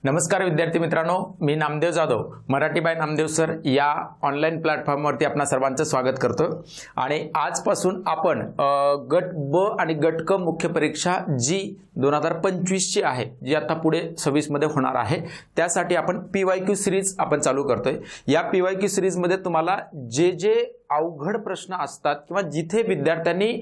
नमस्कार विद्यार्थी मित्रांनो, मी नामदेव जाधव मराठी बाय नामदेव सर या ऑनलाईन प्लॅटफॉर्मवरती आपणा सर्वांचं स्वागत करतो। आणि आजपासून आपण गट ब आणि गट क मुख्य परीक्षा जी 2025 ची आहे, जी आता पुढे 26 मध्ये होणार आहे, त्यासाठी आपण PYQ सिरीज आपण चालू करतोय। या PYQ सिरीज मध्ये तुम्हाला जे अवघड प्रश्न असतात किंवा जिथे विद्यार्थ्यांनी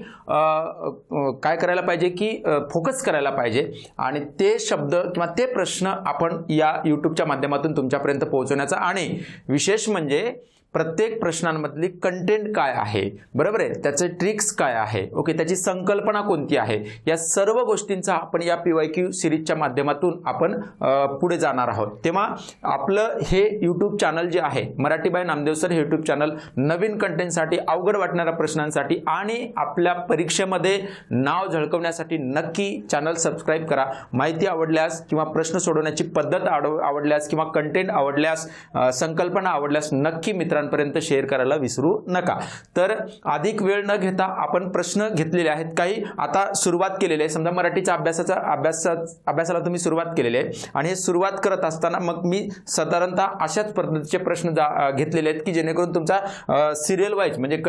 काय करायला पाहिजे की फोकस करायला पाहिजे आणि ते शब्द किंवा ते प्रश्न आपण या YouTubeच्या माध्यमातून तुमच्यापर्यंत पोहोचवण्याचा, आणि विशेष म्हणजे प्रत्येक प्रश्नांमधली कंटेंट काय आहे, बरोबर आहे, त्याचे ट्रिक्स काय आहे, ओके, त्याची संकल्पना कोणती आहे, या सर्व गोष्टींचा आपण या PYQ सिरीजच्या माध्यमातून आपण पुढे जाणार आहोत। तेव्हा आपलं हे YouTube चॅनल जे आहे मराठी बाय नामदेव सर हे YouTube चॅनल नवीन कंटेंटसाठी, अवघड वाटणाऱ्या प्रश्नांसाठी आणि आपल्या परीक्षेमध्ये नाव झळकवण्यासाठी नक्की चॅनल सबस्क्राइब करा। माहिती आवडल्यास किंवा प्रश्न सोडवण्याची पद्धत आवडल्यास किंवा कंटेंट आवडल्यास, संकल्पना आवडल्यास नक्की मित्रांपर्यंत शेअर करायला विसरू नका। तर अधिक वेळ न घेता आपण प्रश्न घेतलेले आहेत, काही आता सुरुवात केलेली आहे। समजा मराठीच्या अभ्यासाला तुम्ही सुरुवात केलेली आहे आणि हे सुरुवात करत असताना मग मी साधारणतः अशाच पद्धतीचे प्रश्न घेतलेले आहेत की जेणेकरून तुमचा सिरियल वाईज म्हणजे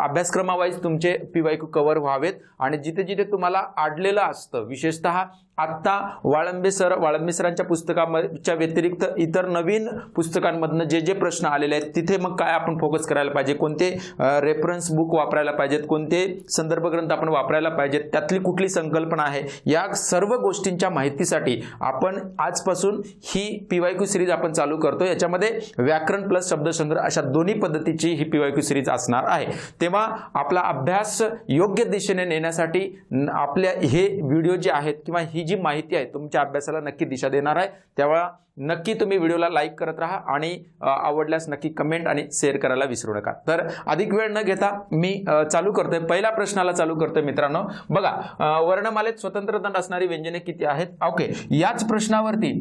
अभ्यासक्रमावाईज तुमचे PYQ कव्हर व्हावेत। आणि जिथे जिथे तुम्हाला अडलेलं असतं, विशेषतः आता वाळंबे सरांच्या पुस्तकाच्या व्यतिरिक्त इतर नवीन पुस्तकांमधनं जे प्रश्न आलेले आहेत तिथे मग काय आपण फोकस करायला पाहिजे, कोणते रेफरन्स बुक वापरायला पाहिजेत, कोणते संदर्भ ग्रंथ आपण वापरायला पाहिजेत, त्यातली कुठली संकल्पना आहे, या सर्व गोष्टींच्या माहितीसाठी आपण आजपासून ही PYQ सिरीज आपण चालू करतो। याच्यामध्ये व्याकरण प्लस शब्दसंग्रह अशा दोन्ही पद्धतीची ही PYQ सिरीज असणार आहे। तेव्हा आपला अभ्यास योग्य दिशेने नेण्यासाठी आपल्या हे व्हिडिओ जे आहेत किंवा ही जी माहिती आहे तुमच्या अभ्यासाला नक्की दिशा देणार आहे। तेव्हा नक्की तुम्ही व्हिडिओला लाईक करत राहा आणि आवडल्यास नक्की कमेंट आणि शेअर करायला विसरू नका। तर अधिक वेळ न घेता मी चालू करतोय, पहिल्या प्रश्नाला चालू करतोय। मित्रांनो बघा, वर्णमालेत स्वतंत्र दंड असणारी व्यंजने किती आहेत? ओके, याच प्रश्नावरती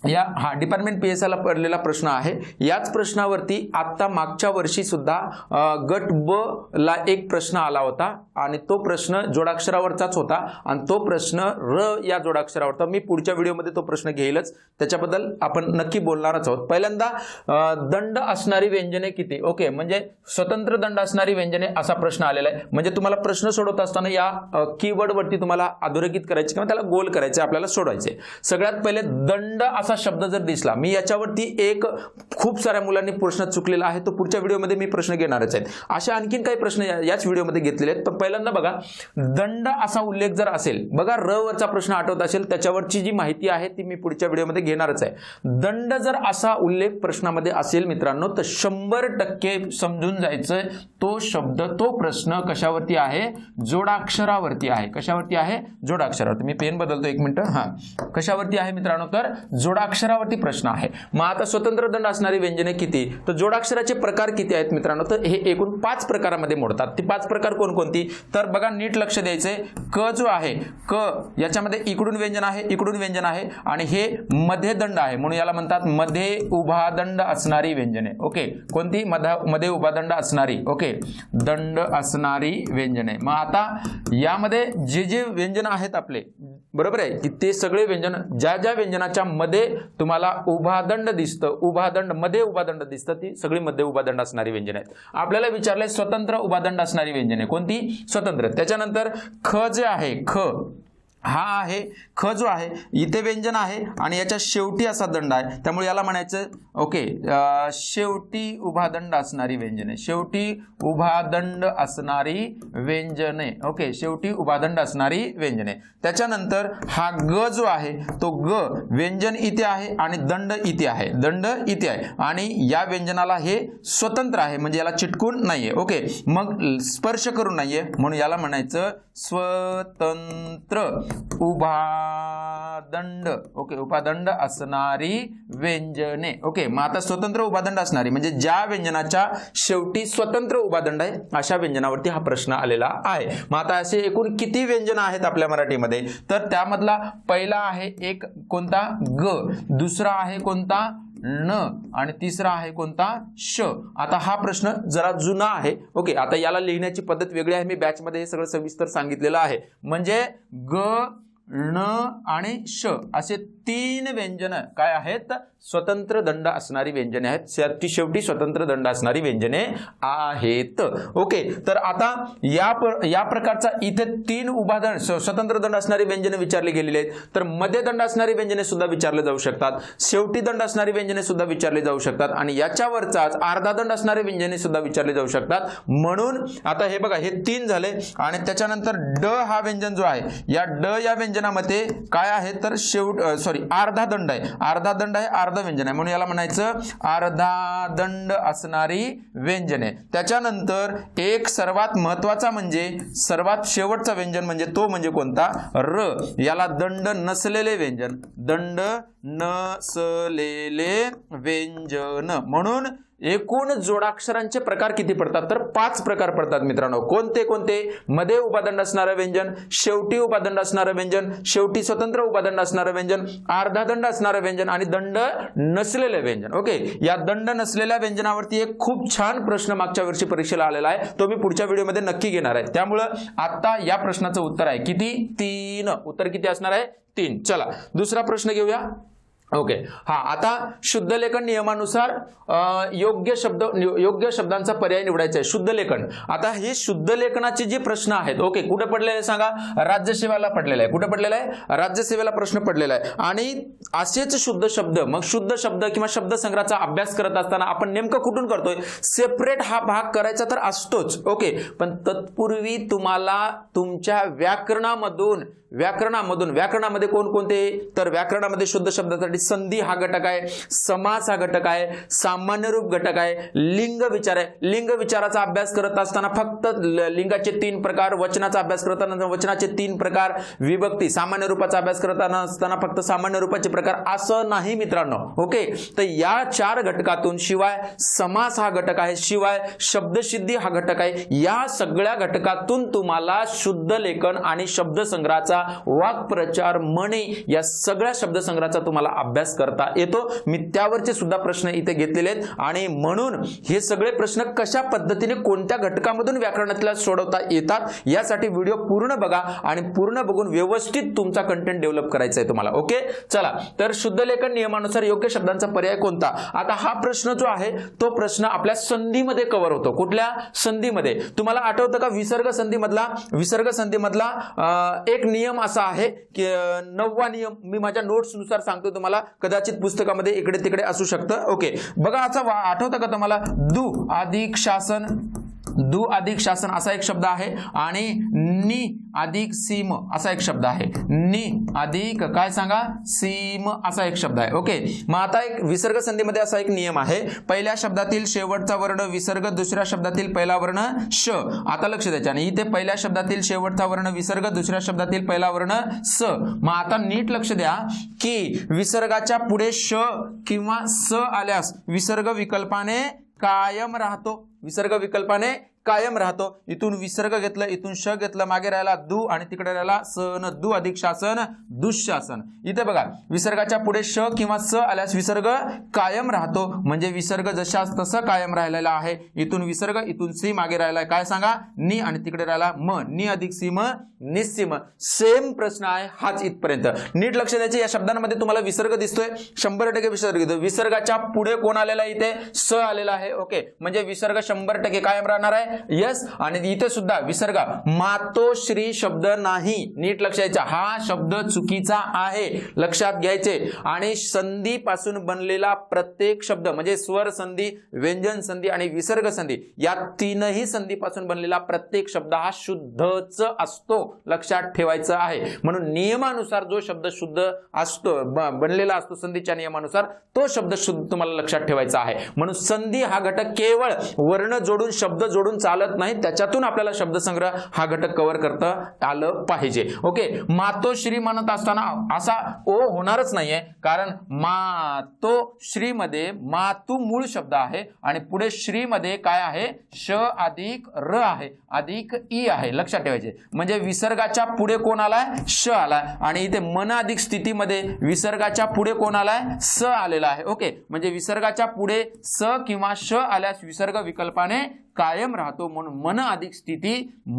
डिपार्टमेंट PSI ला पडलेला प्रश्न आहे। याच प्रश्नावरती आता मागच्या वर्षी सुद्धा गट ब ला एक प्रश्न आला होता आणि तो प्रश्न जोडाक्षरावरचाच होता आणि तो प्रश्न र या जोडाक्षरावरचा। मी पुढच्या व्हिडिओमध्ये तो प्रश्न घेईलच, त्याच्याबद्दल आपण नक्की बोलणारच आहोत। पहिल्यांदा दंड असणारी व्यंजने किती? ओके, म्हणजे स्वतंत्र दंड असणारी व्यंजने असा प्रश्न आलेला आहे। म्हणजे तुम्हाला प्रश्न सोडवत असताना या कीवर्ड वरती तुम्हाला अधोरेखित करायचे किंवा त्याला गोल करायचे, आपल्याला सोडवायचे। सगळ्यात पहिले दंड शब्द जर दिसला, मी याच्यावरती एक खूप साऱ्या मुलांनी प्रश्न चुकलेला आहे, तो पुढच्या व्हिडिओमध्ये मी प्रश्न घेणारच आहे। अशा आणखीन काही प्रश्न याच व्हिडिओमध्ये घेतलेले आहेत। पण पहिल्यांदा बघा, दंड असा उल्लेख जर असेल, बघा र वरचा प्रश्न आठवत असेल, त्याच्यावरची जी माहिती आहे ती मी पुढच्या व्हिडिओमध्ये घेणारच आहे। दंड जर असा उल्लेख प्रश्नामध्ये असेल मित्रांनो, तर 100% समजून जायचं तो शब्द, तो प्रश्न कशावरती आहे? जोडाक्षरावरती आहे। कशावरती आहे? जोडाक्षरावरती। मी पेन बदलतो एक मिनिट। कशावरती आहे मित्रांनो? तर जोडाक्षरावरती प्रश्न आहे। मग आता स्वतंत्र दंड असणारी व्यंजने किती? तर जोडाक्षराचे प्रकार किती आहेत मित्रांनो? तर हे एकूण 5 प्रकारामध्ये मोडतात। ती 5 प्रकार कोणकोणती? तर बघा, नीट लक्ष द्यायचंय। क जो आहे, क याच्यामध्ये इकडून व्यंजन आहे, इकडून व्यंजन आहे आणि हे मध्ये दंड आहे, म्हणून याला म्हणतात मध्ये उभा दंड असणारी व्यंजने। ओके, कोणती? मध्ये उभा दंड असणारी, ओके, दंड असणारी व्यंजने। मग आता यामध्ये जे व्यंजन आहेत आपले, बरोबर आहे की ते सगळे व्यंजन, ज्या व्यंजनाच्या मध्ये तुम्हाला उभा दंड दिसतं, उभा दंड मध्ये उभा दंड दिसतं, ती सगळी मध्ये उभा दंड असणारी व्यंजने आहेत। आपल्याला विचारलंय स्वतंत्र उभा दंड असणारी व्यंजने कोणती? स्वतंत्र। त्याच्यानंतर ख जे आहे, ख हा आहे, ख जो आहे इथे व्यंजन आहे आणि याच्या शेवटी असा दंड आहे, त्यामुळे याला म्हणायचं ओके शेवटी उभा दंड असणारी व्यंजने। शेवटी उभा दंड असणारी व्यंजने, ओके, शेवटी उभा दंड असणारी व्यंजने। त्याच्यानंतर हा ग जो आहे, तो ग व्यंजन इथे आहे आणि दंड इथे आहे, दंड इथे आहे आणि या व्यंजनाला हे स्वतंत्र आहे, म्हणजे याला चिटकून नाहीये, ओके, मग स्पर्श करून नाहीये, म्हणून याला म्हणायचं स्वतंत्र उभा दंड, ओके, उपादंड असणारी व्यंजने। ओके, मग आता स्वतंत्र उपादंड असणारी म्हणजे ज्या व्यंजनाच्या शेवटी स्वतंत्र उपादंड आहे अशा व्यंजनावरती हा प्रश्न आलेला आहे। मग आता असे एकूण किती व्यंजन आहेत आपल्या मराठीमध्ये? तर त्यामधला पहिला आहे एक कोणता? ग, दुसरा आहे कोणता? न, आणि तिसरा आहे कोणता? श। आता हा प्रश्न जरा जुना आहे, ओके, आता याला लिहिण्याची पद्धत वेगळी आहे, मी बॅच मध्ये हे सगळं सविस्तर सांगितलेलं आहे। म्हणजे ग, न आणि श असे तीन व्यंजन काय आहेत, स्वतंत्र दंड असणारी व्यंजने आहेत, शेवटी स्वतंत्र दंड असणारी व्यंजने आहेत. ओके, तर आता या प्रकारचा इथे तीन उभा स्वतंत्र दंड असणारी व्यंजने विचारली गेलेली आहेत. तर मध्ये दंड असणारी व्यंजने सुद्धा विचारले जाऊ शकतात, शेवटी दंड असणारी व्यंजने सुद्धा विचारली जाऊ शकतात आणि याच्यावरचाच अर्धा दंड असणारी व्यंजने सुद्धा विचारली जाऊ शकतात. म्हणून आता हे बघा, हे तीन झाले आणि त्याच्यानंतर ड हा व्यंजन जो आहे, या ड या व्यंजनामध्ये काय आहे तर अर्धा दंड आहे, अर्धा दंड आहे, अर्ध व्यंजन आहे, म्हणून याला म्हणायचं अर्धा दंड असणारी व्यंजने. त्याच्यानंतर एक सर्वात महत्वाचा म्हणजे सर्वात शेवटचा व्यंजन म्हणजे तो म्हणजे कोणता, र, याला दंड नसलेले व्यंजन, दंड नसलेले व्यंजन. म्हणून एकूण जोडाक्षरांचे प्रकार किती पडतात तर 5 प्रकार पडतात मित्रांनो. कोणते कोणते, मध्ये उपादंड असणारं व्यंजन, शेवटी उपादंड असणारं व्यंजन, शेवटी स्वतंत्र उपादंड असणारं व्यंजन, अर्धा दंड असणारं व्यंजन आणि दंड नसलेले व्यंजन. ओके, या दंड नसलेल्या व्यंजनावरती एक खूप छान प्रश्न मागच्या वर्षी परीक्षेला आलेला आहे, तो मी पुढच्या व्हिडिओमध्ये नक्की घेणार आहे. त्यामुळं आता या प्रश्नाचं उत्तर आहे किती, 3. उत्तर किती असणार आहे, 3. चला दुसरा प्रश्न घेऊया. ओके, हा, आता शुद्ध लेखन नियमानुसार योग्य शब्दांचा पर्याय निवडायचा आहे. शुद्ध लेखन, आता हे शुद्ध लेखनाचे जे प्रश्न आहेत, ओके, कुठे पडलेले आहे सांगा, राज्यसेवेला पडलेला आहे. कुठे पडलेला आहे, राज्यसेवेला प्रश्न पडलेला आहे. आणि असेच शुद्ध शब्द, मग शुद्ध शब्द किंवा शब्दसंग्रहाचा अभ्यास करत असताना आपण नेमकं कुठून करतोय, सेपरेट हा भाग करायचा तर असतोच. ओके, पण तत्पूर्वी तुम्हाला तुमच्या व्याकरणामध्ये कोणकोणते, तर व्याकरणामध्ये शुद्ध शब्दासाठी संधी हा घटक आहे, समास हा घटक आहे, सामान्य रूप घटक आहे, लिंग विचार आहे. लिंग विचाराचा अभ्यास करत असताना फक्त लिंगाचे 3 प्रकार, वचनाचा अभ्यास करताना वचनाचे 3 प्रकार, विभक्ती सामान्य रूपाचा अभ्यास करताना असताना फक्त सामान्य रूपाचे प्रकार, असं नाही मित्रांनो. ओके, तर या 4 घटकातून शिवाय समास हा घटक आहे, शिवाय शब्दसिद्धी हा घटक आहे, या सगळ्या घटकातून तुम्हाला शुद्ध लेखन आणि शब्दसंग्रहाचा, वाक्प्रचार, म्हणी या सगळ्या शब्दसंग्रहाचा तुम्हाला अभ्यास करता येतो. मी त्यावरचे सुद्धा प्रश्न इथे घेतलेले आहेत आणि म्हणून हे सगळे प्रश्न कशा पद्धतीने कोणत्या घटकामधून व्याकरणातला सोडवता येतात यासाठी व्हिडिओ पूर्ण बघा आणि पूर्ण बघून व्यवस्थित तुमचा कंटेंट डेव्हलप करायचा आहे तुम्हाला. ओके, चला, तर शुद्ध लेखन नियमानुसार योग्य शब्दांचा पर्याय कोणता. आता हा प्रश्न जो आहे तो प्रश्न आपल्या संधीमध्ये कव्हर होतो. कुठल्या संधीमध्ये, तुम्हाला आठवतं का, विसर्ग संधीमधला एक नियम असा आहे की 9वा नियम, मी माझ्या नोट्स नुसार सांगतो तुम्हाला, कदाचित पुस्तकामध्ये इकडे तिकडे असू शकतं. ओके, बघा, असा आठवतं का तुम्हाला, दु अधिक शासन असा एक शब्द आहे आणि नि अधिक सीम असा एक शब्द आहे, नि अधिक काय सांगा, सीम असा एक शब्द आहे. ओके, मग आता एक विसर्ग संधीमध्ये असा एक नियम आहे, पहिल्या शब्दातील शेवटचा वर्ण विसर्ग, दुसऱ्या शब्दातील पहिला वर्ण श. आता लक्ष द्यायचं, आणि इथे पहिल्या शब्दातील शेवटचा वर्ण विसर्ग, दुसऱ्या शब्दातील पहिला वर्ण स. मग आता नीट लक्ष द्या की विसर्गाच्या पुढे श किंवा स आल्यास विसर्ग विकल्पाने कायम राहतो, कायम राहतो. इथून विसर्ग घेतलं, इथून श घेतलं, मागे राहिला दु आणि तिकडे राहिला सन, दु अधिक शासन, दुःशासन. इथे बघा, विसर्गाच्या पुढे श किंवा स आल्यास विसर्ग कायम राहतो, म्हणजे विसर्ग जशास तसं कायम राहिलेला आहे. इथून विसर्ग, इथून सी, मागे राहिलाय काय सांगा, नि आणि तिकडे राहिला म, नि अधिक सीम, निस्सीम. सेम प्रश्न आहे हाच इथपर्यंत. नीट लक्ष द्यायचे, या शब्दांमध्ये तुम्हाला विसर्ग दिसतोय, 100% विसर्ग दिसतोय. विसर्गाच्या पुढे कोण आलेला आहे, इथे स आलेला आहे. ओके, म्हणजे विसर्ग 100% कायम राहणार आहे. यस, आणि इथे सुद्धा विसर्ग, मातोश्री शब्द नाही, नीट लक्ष द्यायचा, हा शब्द चुकीचा आहे, लक्षात घ्यायचे. आणि संधी पासून बनलेला प्रत्येक शब्द म्हणजे स्वर संधी, व्यंजन संधी आणि विसर्ग संधी, या 3ही संधीपासून बनलेला प्रत्येक शब्द हा शुद्धच असतो, लक्षात ठेवायचं आहे. म्हणून नियमानुसार जो शब्द शुद्ध असतो, बनलेला असतो संधीच्या नियमानुसार, तो शब्द शुद्ध तुम्हाला लक्षात ठेवायचा आहे. म्हणून संधी हा घटक केवळ वर्ण जोडून, शब्द जोडून चालत नाही, त्याच्यातून आपल्याला शब्दसंग्रह हा घटक कव्हर करता आलं पाहिजे. ओके, मातोश्री म्हणत असताना असा ओ होणारच नाहीये, कारण मातोश्री मध्ये मातू मूळ शब्द आहे आणि पुढे श्री मध्ये काय आहे, श अधिक र आहे, अधिक ई आहे, लक्षात ठेवायचे. म्हणजे विसर्गाच्या पुढे कोण आलाय, श आलाय, आणि इथे मन अधिक स्थितीमध्ये विसर्गाच्या पुढे कोण आलाय, स आलेला आहे. ओके, म्हणजे विसर्गाच्या पुढे स किंवा श आल्यास विसर्ग विकल्पाने कायम राहतो, म्हणून मन अधिक स्थिती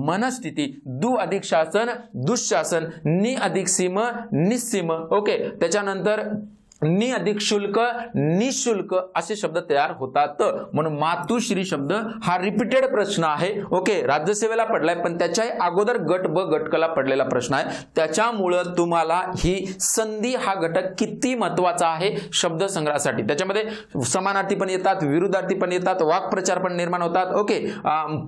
मनस्थिती, दु अधिक शासन दुःशासन, नि अधिक सीम निस्सीम, ओके, त्याच्यानंतर नि अधिक शुल्क निशुल्क असे शब्द तयार होतात. म्हणून मातुश्री शब्द हा रिपीटेड प्रश्न आहे, ओके, राज्यसेवेला पडलाय, पण त्याच्या अगोदर गट ब गटकला पडलेला प्रश्न आहे. त्याच्यामुळं तुम्हाला ही संधी हा घटक किती महत्वाचा आहे शब्द संग्रहासाठी. त्याच्यामध्ये समानार्थी पण येतात, विरुद्धार्थी पण येतात, वाक्प्रचार पण निर्माण होतात, ओके.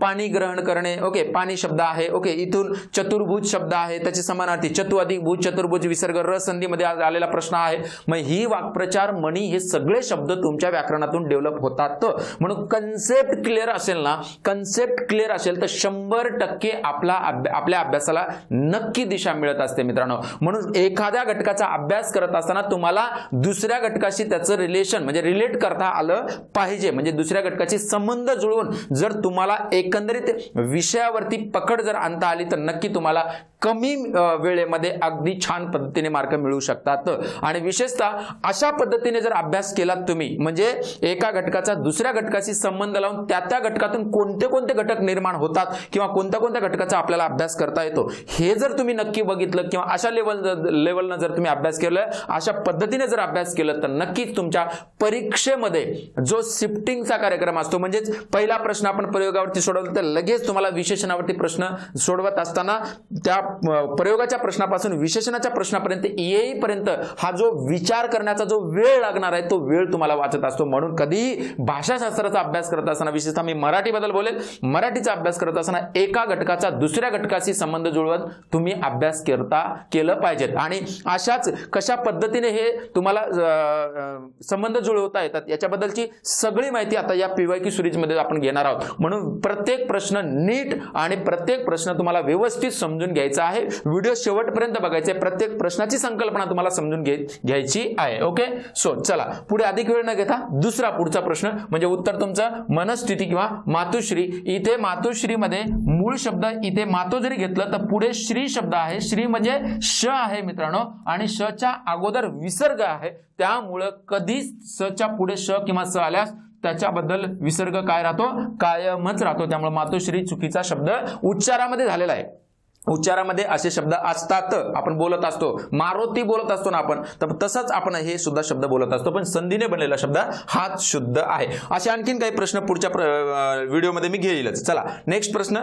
पाणी ग्रहण करणे, ओके, पाणी शब्द आहे, ओके. इथून चतुर्भुज शब्द आहे, त्याचे समानार्थी चतु अधिक भुज चतुर्भुज विसर्ग र संधीमध्ये आलेला प्रश्न आहे. मग ही वाक्प्रचार मणी हे सगळे शब्द तुमच्या व्याकरणातून डेव्हलप होतात. म्हणून कन्सेप्ट क्लिअर असेल ना, कन्सेप्ट क्लिअर असेल तर 100% आपल्या अभ्यासाला नक्की दिशा मिळत असते मित्रांनो. म्हणून एखाद्या घटकाचा अभ्यास करत असताना तुम्हाला दुसऱ्या घटकाशी त्याचं रिलेशन म्हणजे रिलेट करता आलं पाहिजे. म्हणजे दुसऱ्या घटकाची संबंध जुळवून जर तुम्हाला एकंदरीत विषयावरती पकड जर आणता आली तर नक्की तुम्हाला कमी वेळेमध्ये अगदी छान पद्धतीने मार्क मिळू शकतात. आणि विशेषतः अशा पद्धतीने जर अभ्यास केलात तुम्ही, म्हणजे एका घटकाचा दुसऱ्या घटकाशी संबंध लावून त्या घटकातून कोणते कोणते घटक निर्माण होतात किंवा कोणत्या घटकाचा आपल्याला अभ्यास करता येतो हे जर तुम्ही नक्की बघितलं किंवा अशा लेवलनं जर तुम्ही अभ्यास केलं, अशा पद्धतीने जर अभ्यास केलं तर नक्कीच तुमच्या परीक्षेमध्ये जो शिफ्टिंगचा कार्यक्रम असतो, म्हणजेच पहिला प्रश्न आपण प्रयोगावरती सोडवला तर लगेच तुम्हाला विशेषणावरती प्रश्न सोडवत असताना त्या प्रयोगाच्या प्रश्नापासून विशेषणाच्या प्रश्नापर्यंत येईपर्यंत हा जो विचार करण्याचा जो वेळ लागणार आहे तो वेळ तुम्हाला वाचत असतो. म्हणून कधीही भाषाशास्त्राचा अभ्यास करत असताना, विशेषतः मी मराठीबद्दल बोलेल, मराठीचा अभ्यास करत असताना एका घटकाचा दुसऱ्या घटकाशी संबंध जुळवत तुम्ही अभ्यास केलं पाहिजेत. आणि अशाच कशा पद्धतीने हे तुम्हाला संबंध जुळवता येतात याच्याबद्दलची सगळी माहिती आता या PYQ सिरीजमध्ये आपण घेणार आहोत. म्हणून प्रत्येक प्रश्न नीट आणि प्रत्येक प्रश्न तुम्हाला व्यवस्थित समजून घ्यायचा आहे. व्हिडिओ शेवटपर्यंत बघायचे, प्रत्येक प्रश्नाची संकल्पना तुम्हाला समजून घ्यायची आहे, ओके. सो चला पुढे अधिक वेळ न घेता दुसरा पुढचा प्रश्न म्हणजे उत्तर तुमचं मनस्थिती किंवा मातुश्री. इथे मातुश्रीमध्ये मूळ शब्द इथे मातो जरी घेतलं तर पुढे श्री शब्द आहे. श्री म्हणजे श आहे मित्रांनो, आणि श च्या अगोदर विसर्ग आहे. त्यामुळं कधी स च्या पुढे श किंवा स आल्यास त्याच्याबद्दल विसर्ग काय राहतो, कायमच राहतो. त्यामुळे मातोश्री चुकीचा शब्द उच्चारामध्ये झालेला आहे. उच्चारामध्ये असे शब्द असतात, आपण बोलत असतो, मारुती बोलत असतो ना आपण, तर तसंच आपण हे सुद्धा शब्द बोलत असतो, पण संधीने बनलेला शब्द हाच शुद्ध आहे. असे आणखीन काही प्रश्न पुढच्या व्हिडिओमध्ये मी घेईलच. चला नेक्स्ट प्रश्न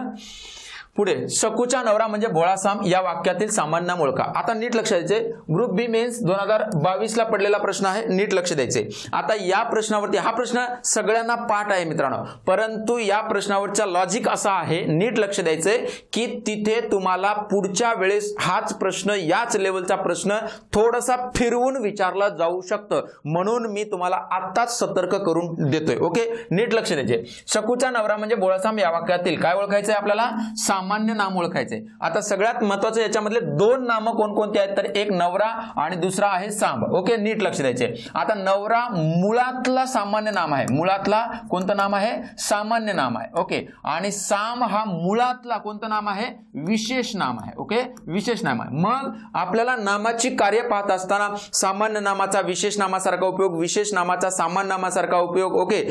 पुढे. शकूचा नवरा म्हणजे भोळासाम या वाक्यातील सामान्य ओळखा. आता नीट लक्ष द्यायचे, ग्रुप बी मेन्स 2022 ला पडलेला प्रश्न आहे, नीट लक्ष द्यायचे. आता या प्रश्नावरती, हा प्रश्न सगळ्यांना पाठ आहे मित्रांनो, परंतु या प्रश्नावरचा लॉजिक असा आहे, नीट लक्ष द्यायचे की तिथे तुम्हाला पुढच्या वेळेस हाच प्रश्न, याच लेवलचा प्रश्न थोडासा फिरवून विचारला जाऊ शकतं, म्हणून मी तुम्हाला आत्ताच सतर्क करून देतोय, ओके. नीट लक्ष द्यायचे. शकूचा नवरा म्हणजे भोळासाम या वाक्यातील काय ओळखायचंय आपल्याला, सामान्य नाम ओळखायचे. आता सगळ्यात महत्त्वाचं याच्यामधले दोन नाम कोणकोणते आहेत तर एक नवरा आणि दुसरा आहे सांब, ओके. नीट लक्ष द्यायचे. आता नवरा मुळातला सामान्य नाम आहे, मुळातला कोणतं नाम आहे, सामान्य नाम आहे, ओके. आणि साम हा मुळातला कोणतं नाम आहे, विशेष नाम आहे, ओके, विशेष नाम आहे. मग आपल्याला नामाची कार्य पाहत असताना सामान्य नामाचा विशेष नामासारखा उपयोग, विशेष नामाचा सामान्य नामासारखा उपयोग, ओके,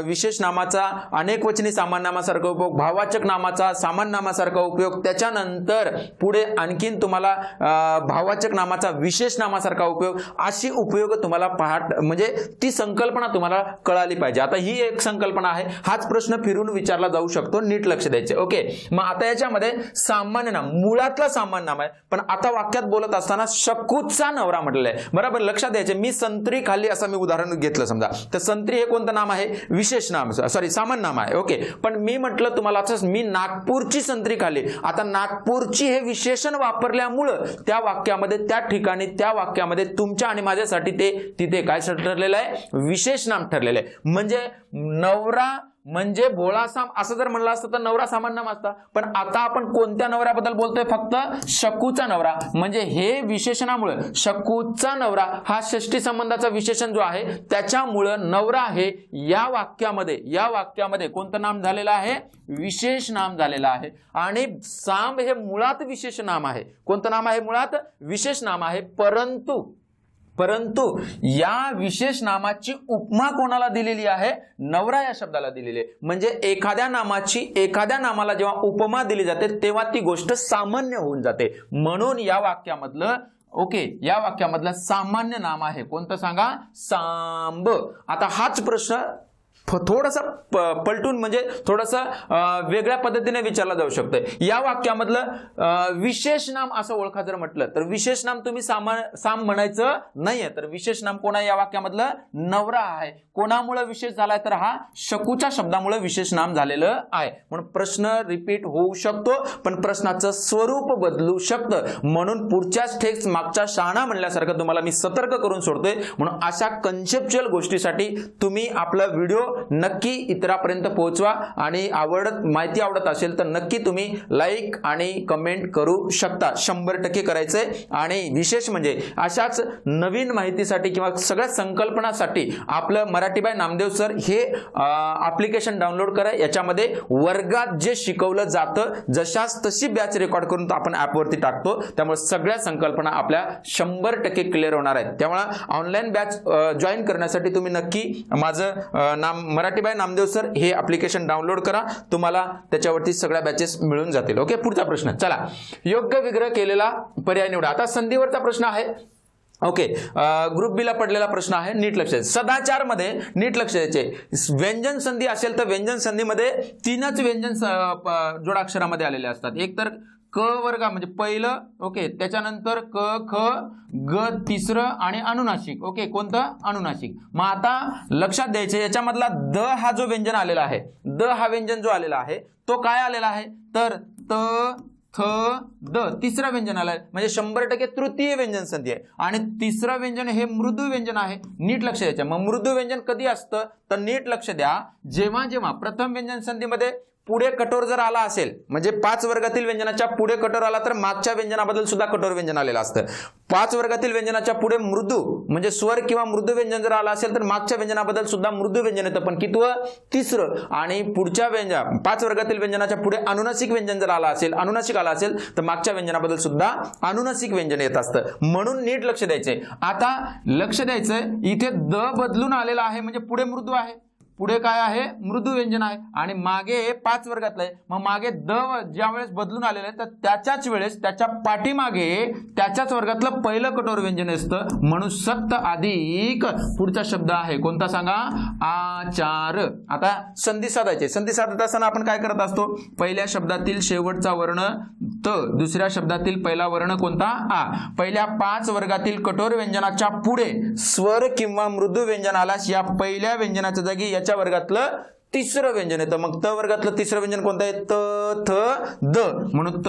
विशेष नामाचा अनेकवचनी सामान्य नामासारखा उपयोग, भाववाचक नामाचा सामान्य नामासारखा उपयोग, त्याच्यानंतर पुढे आणखीन तुम्हाला भाववाचक नामाचा विशेष नामासारखा उपयोग, अशी उपयोग तुम्हाला म्हणजे ती संकल्पना तुम्हाला कळाली पाहिजे. आता ही एक संकल्पना आहे, हाच प्रश्न फिरून विचारला जाऊ शकतो, नीट लक्ष द्यायचे, ओके. मग आता याच्यामध्ये सामान्य नाम, मुळातला सामान्य नाम आहे, पण आता वाक्यात बोलत असताना शकूचा नवरा म्हटलेला आहे, बरोबर. लक्षात द्यायचे, मी संत्री खाल्ली असं मी उदाहरण घेतलं समजा, तर संत्री हे कोणतं नाम आहे, विशेष नाम, सॉरी सामान्य नाम आहे, ओके. पण मी म्हटलं तुम्हाला मी नागपूरची संत्री खाल्ली, आता नागपूरची हे विशेषण वापरल्यामुळं त्या वाक्यामध्ये, त्या ठिकाणी, त्या वाक्यामध्ये तुमच्या आणि माझ्यासाठी ते तिथे काय ठरलेलं आहे, विशेष नाम ठरलेलं आहे. म्हणजे नवरा म्हणजे भोळासाम असं जर म्हणलं असतं तर नवरा सामान्य नाम असता, पण आता आपण कोणत्या नवऱ्याबद्दल बोलतोय, फक्त शकूचा नवरा. म्हणजे हे विशेषणामुळे शकूचा नवरा हा षष्टी संबंधाचा विशेषण जो आहे त्याच्यामुळं नवरा हे या वाक्यामध्ये कोणतं नाम झालेलं आहे, विशेष नाम झालेलं आहे. आणि सांब हे मुळात विशेष नाम आहे, कोणतं नाम आहे, मुळात विशेष नाम आहे, परंतु परंतु या विशेष नामाची उपमा कोणाला दिलेली आहे? नवरा या शब्दाला दिलेली आहे. म्हणजे एखाद्या नामाला जेव्हा उपमा दिली जाते तेव्हा ती गोष्ट सामान्य होऊन जाते. म्हणून या वाक्यामधलं सामान्य नाम आहे कोणतं सांगा? सांब. आता हाच प्रश्न थोडासा पलटून म्हणजे थोडासा वेगळ्या पद्धतीने विचारला जाऊ शकतो. या वाक्यामधलं विशेष नाम असं ओळखा जर म्हटलं तर विशेष नाम तुम्ही साम म्हणायचं नाहीये. तर विशेष नाम कोणा? या वाक्यामधलं नवरा आहे. कोणामुळे विशेष झालाय? तर हा शकूच्या शब्दामुळे विशेष नाम झालेलं आहे. म्हणून प्रश्न रिपीट होऊ शकतो पण प्रश्नाचं स्वरूप बदलू शकतं. म्हणून पुढच्याच टेक्स्ट मागच्या शाणा म्हणल्यासारखं तुम्हाला मी सतर्क करून सोडतोय. म्हणून अशा कन्सेप्च्युअल गोष्टीसाठी तुम्ही आपला व्हिडिओ नक्की इतरांपर्यंत पोहोचवा आणि माहिती आवडत असेल तर नक्की तुम्ही लाईक आणि कमेंट करू शकता. 100% करायचंय. आणि विशेष म्हणजे अशाच नवीन माहितीसाठी किंवा सगळ्या संकल्पनासाठी आपलं मराठी बाय नामदेव सर हे ऍप्लिकेशन डाउनलोड करा. याच्यामध्ये वर्गात जे शिकवलं जातं जशाच तशी बॅच रेकॉर्ड करून आपण ऍपवरती टाकतो. त्यामुळे सगळ्या संकल्पना आपल्या 100% क्लिअर होणार आहेत. त्यामुळे ऑनलाईन बॅच जॉईन करण्यासाठी तुम्ही नक्की माझं मराठी बाय नामदेव सर हे ऍप्लिकेशन डाउनलोड करा. तुम्हाला त्याच्यावरती सगळ्या बॅचेस मिळून जातील. ओके, पुढचा प्रश्न. चला, योग्य विग्रह केलेला पर्याय निवडा. आता संधीवरचा प्रश्न आहे. ओके, ग्रुप बी ला पडलेला प्रश्न आहे. नीट लक्ष द्यायचं. सदाचार मध्ये नीट लक्ष द्यायचे. व्यंजन संधी असेल तर व्यंजन संधीमध्ये 3च व्यंजन जोडाक्षरामध्ये आलेले असतात. एक तर क वर्गा म्हणजे पहिलं, ओके, त्याच्यानंतर क ख ग तिसरं आणि अनुनासिक. ओके, कोणतं? अनुनासिक. मग आता लक्षात द्यायचे याच्यामधला द हा जो व्यंजन आलेला आहे, द हा व्यंजन जो आलेला आहे तो काय आलेला आहे? तर त थ द तिसरं व्यंजन आलंय. म्हणजे 100% तृतीय व्यंजन संधी आहे. आणि तिसरं व्यंजन हे मृदू व्यंजन आहे. नीट लक्ष द्यायचं. मग मृदू व्यंजन कधी असतं? तर नीट लक्ष द्या. जेव्हा प्रथम व्यंजन संधीमध्ये पुढे कठोर जर आला असेल, म्हणजे 5 वर्गातील व्यंजनाच्या पुढे कठोर आला तर मागच्या व्यंजनाबद्दल सुद्धा कठोर व्यंजन आलेलं असतं. 5 वर्गातील व्यंजनाच्या पुढे मृदू म्हणजे स्वर किंवा मृदू व्यंजन जर आला असेल तर मागच्या व्यंजनाबद्दल सुद्धा मृदू व्यंजन येतं. पण कितवं? तिसरं. आणि पुढच्या 5 वर्गातील व्यंजनाच्या पुढे अनुनासिक व्यंजन जर आला असेल, अनुनासिक आला असेल तर मागच्या व्यंजनाबद्दल सुद्धा अनुनासिक व्यंजन येत असतं. म्हणून नीट लक्ष द्यायचंय. आता लक्ष द्यायचंय इथे द बदलून आलेला आहे म्हणजे पुढे मृदू आहे, पुढे काय आहे? मृदू व्यंजन आहे. आणि मागे 5 वर्गातलं आहे. मग मागे द ज्या वेळेस बदलून आलेलं आहे तर त्याच्याच वेळेस त्याच्या पाठीमागे त्याच्याच वर्गातलं पहिलं कठोर व्यंजन असतं. म्हणून सक्त अधिक पुढचा शब्द आहे कोणता सांगा? आचार. आता संधी साधायचे. संधी साधत असताना आपण काय करत असतो? पहिल्या शब्दातील शेवटचा वर्ण त, दुसऱ्या शब्दातील पहिला वर्ण कोणता? आ. पहिल्या 5 वर्गातील कठोर व्यंजनाच्या पुढे स्वर किंवा मृदू व्यंजन आल्यास या पहिल्या व्यंजनाच्या जागी याच्या वर्गातलं तिसरं व्यंजन येतं. मग त वर्गातलं तिसरं व्यंजन कोणतं आहे? त थ द. म्हणून त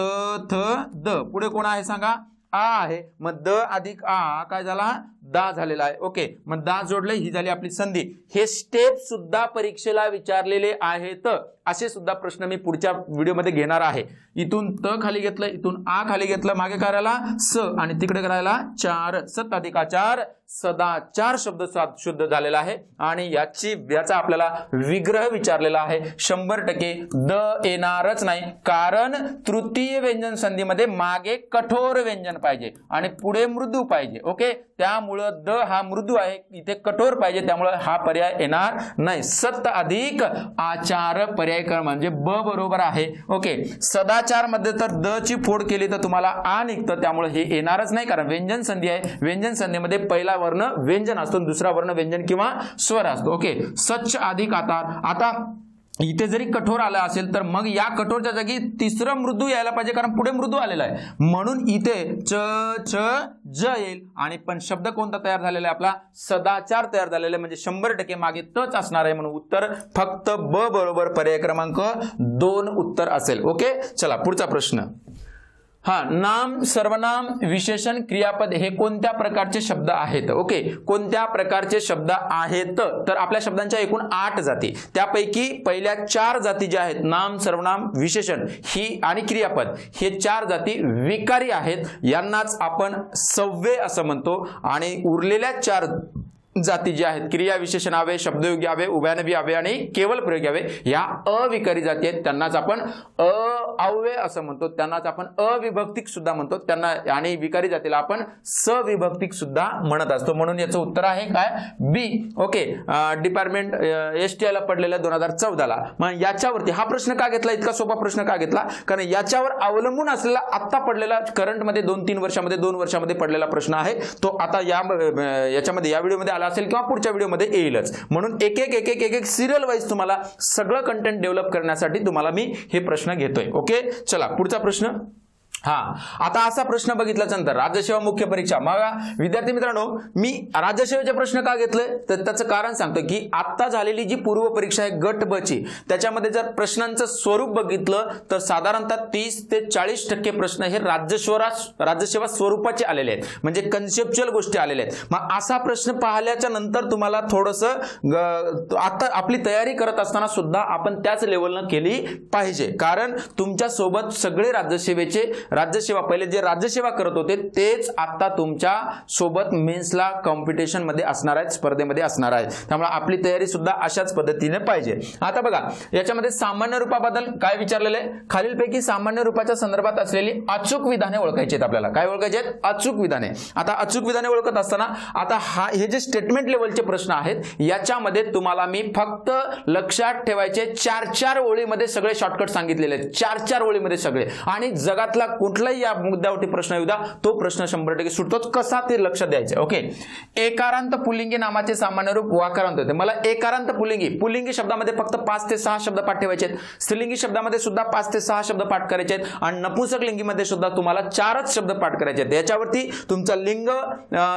थ द. पुढे कोण आहे सांगा? आ आहे. मग द अधिक आ काय झाला? दा झालेला आहे. ओके, मग दा जोडले, ही झाली आपली संधी. हे स्टेप सुद्धा परीक्षेला विचारलेले आहेत. असे सुद्धा प्रश्न मी पुढच्या व्हिडिओमध्ये घेणार आहे. इथून त खाली घेतलं, इथून आ खाली घेतलं, मागे करायला स आणि तिकडे करायला चार. सत अधिक आचार सदाचार शब्द शुद्ध झालेला आहे. आणि याचा आपल्याला विग्रह विचारलेला आहे. 100% द येणारच नाही, कारण तृतीय व्यंजन संधीमध्ये मागे कठोर व्यंजन पाहिजे आणि पुढे मृदू पाहिजे. ओके, त्यामुळं द हा मृदू आहे, इथे कठोर पाहिजे, त्यामुळं हा पर्याय येणार नाही. सत अधिक आचार पर्याय म्हणजे ब बरोबर आहे. ओके, सदाचार मध्ये तर द ची फोड केली तर तुम्हाला आ निघतं, त्यामुळे हे येणारच नाही, कारण व्यंजन संधी आहे. व्यंजन संधीमध्ये पहिला वर्ण व्यंजन असतो, दुसरा वर्ण व्यंजन किंवा स्वर असतो. ओके, सच्च अधिक आकार. आता इथे जरी कठोर आला असेल तर मग या कठोरच्या जागी तिसरं मृदू यायला पाहिजे, कारण पुढे मृदू आलेला आहे. म्हणून इथे च छ ज येईल. आणि पण शब्द कोणता तयार झालेला आहे? आपला सदाचार तयार झालेला आहे. म्हणजे 100% मागे तच असणार आहे. म्हणून उत्तर फक्त ब बरोबर पर्याय क्रमांक 2 उत्तर असेल. ओके, चला पुढचा प्रश्न. नाम, सर्वनाम, विशेषण, क्रियापद हे कोणत्या प्रकारचे शब्द आहेत? ओके, कोणत्या प्रकारचे शब्द आहेत? तर आपल्या शब्दांच्या एकूण 8 जाती. त्यापैकी पहिल्या 4 जाती ज्या आहेत, नाम, सर्वनाम, विशेषण ही आणि क्रियापद, हे 4 जाती विकारी आहेत. यांनाच आपण सव्ये असं म्हणतो. आणि उरलेल्या 4 जाती जी आहेत, क्रिया विशेषण आवे, शब्दयोगी आवे, उभयनवी आवे आणि केवळ प्रयोगी आवे, या अविकारी जाती आहेत. त्यांनाच आपण अव्यय असं म्हणतो, त्यांनाच आपण अविभक्तिक सुद्धा म्हणतो त्यांना, आणि विकारी जातीला आपण सविभक्तिक सुद्धा म्हणत असतो. म्हणून याचं उत्तर आहे काय, बी. ओके, डिपार्टमेंट STI ला पडलेला 2014 ला. मग याच्यावरती हा प्रश्न का घेतला, इतका सोपा प्रश्न का घेतला, कारण याच्यावर अवलंबून असलेला आत्ता पडलेला करंटमध्ये 2-3 वर्षामध्ये 2 वर्षामध्ये पडलेला प्रश्न आहे. तो आता याच्यामध्ये या व्हिडिओमध्ये आला असेल किंवा पुढच्या व्हिडिओमध्ये येईलच. म्हणून एक एक सिरियल वाईज तुम्हाला सगळं कंटेंट डेव्हलप करण्यासाठी तुम्हाला मी हे प्रश्न घेतोय. ओके, चला पुढचा प्रश्न. आता असा प्रश्न बघितल्याच्या नंतर राज्यसेवा मुख्य परीक्षा. मग विद्यार्थी मित्रांनो, मी राज्यसेवेचे प्रश्न का घेतले तर त्याचं कारण सांगतो की आता झालेली जी पूर्व परीक्षा आहे गट ब ची, त्याच्यामध्ये जर प्रश्नांचं स्वरूप बघितलं तर साधारणतः 30 ते 40% प्रश्न हे राज्यसेवा स्वरूपाचे आलेले आहेत, म्हणजे कन्सेप्च्युअल गोष्टी आलेल्या आहेत. मग असा प्रश्न पाहिल्याच्या नंतर तुम्हाला थोडंसं आता आपली तयारी करत असताना सुद्धा आपण त्याच लेवलनं केली पाहिजे, कारण तुमच्या सोबत सगळे राज्यसेवा पहिले जे राज्यसेवा करत होते तेच आता तुमच्या सोबत मेन्सला कॉम्पिटिशन मध्ये असणार आहेत, स्पर्धेमध्ये असणार आहेत. त्यामुळे आपली तयारी सुद्धा अशाच पद्धतीने पाहिजे. आता बघा याच्यामध्ये सामान्य रूपाबद्दल काय विचारलेले, खालीलपैकी सामान्य रूपाच्या संदर्भात असलेली अचूक विधाने ओळखायची आहेत. आपल्याला काय ओळखायचे आहेत, अचूक विधाने. आता अचूक विधाने ओळखत असताना आता हे जे स्टेटमेंट लेवलचे प्रश्न आहेत याच्यामध्ये तुम्हाला मी फक्त लक्षात ठेवायचे 4-4 ओळीमध्ये सगळे शॉर्टकट सांगितलेले आहेत, 4-4 ओळीमध्ये सगळे. आणि जगातला कुठलाही या मुद्द्यावरती प्रश्न येऊ द्या, तो प्रश्न 100% सुटतोच. कसा ते लक्ष द्यायचं. ओके, एकारांत पुल्लिंगी नामाचे सामान्य रूप वाकारांत होते. मला एकारांत पुल्लिंगी शब्दामध्ये फक्त 5 ते 6 शब्द पाठ ठेवायचे आहेत, स्त्रीलिंगी शब्दामध्ये सुद्धा 5 ते 6 शब्द पाठ करायचे आहेत, आणि नपुंसक लिंगीमध्ये सुद्धा तुम्हाला 4च शब्द पाठ करायचे आहेत. याच्यावरती तुमचा लिंग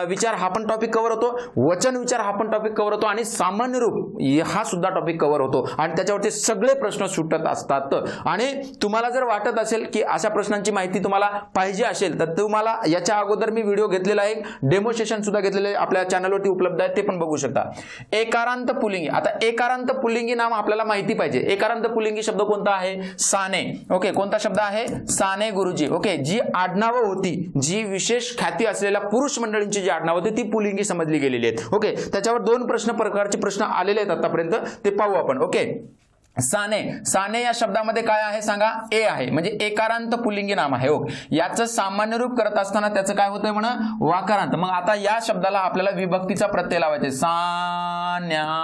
विचार हा पण टॉपिक कव्हर होतो, वचन विचार हा पण टॉपिक कव्हर होतो, आणि सामान्य रूप हा सुद्धा टॉपिक कव्हर होतो, आणि त्याच्यावरती सगळे प्रश्न सुटत असतात. आणि तुम्हाला जर वाटत असेल की अशा प्रश्नांची माहिती तुम्हाला पाहिजे असेल तर तुम्हाला याच्या अगोदर मी व्हिडिओ घेतलेला आहे, डेमो सेशन सुद्धा घेतलेले आपल्या चॅनलवरती उपलब्ध आहे, ते पण बघू शकता. एकारांत पुल्लिंगी. आता एकारांत पुल्लिंगी नाम आपल्याला माहिती पाहिजे. एकारांत पुल्लिंगी शब्द कोणता आहे, साने. ओके, कोणता शब्द आहे, साने गुरुजी. ओके, जी आडनावं होती, जी विशेष ख्याती असलेल्या पुरुष मंडळींची जी आडनावं होती ती पुल्लिंगी समजली गेलेली आहेत. ओके, त्याच्यावर 2 प्रकारचे प्रश्न आलेले आहेत आतापर्यंत, ते पाहू आपण. ओके, साने या शब्दामध्ये काय आहे सांगा, ए आहे, म्हणजे एकारांत पुल्लिंगी नाम आहे. याचं सामान्य रूप करत असताना त्याचं काय होतंय म्हणा, वाकारांत. मग आता या शब्दाला आपल्याला विभक्तीचा प्रत्यय लावायचा, सान्यानी.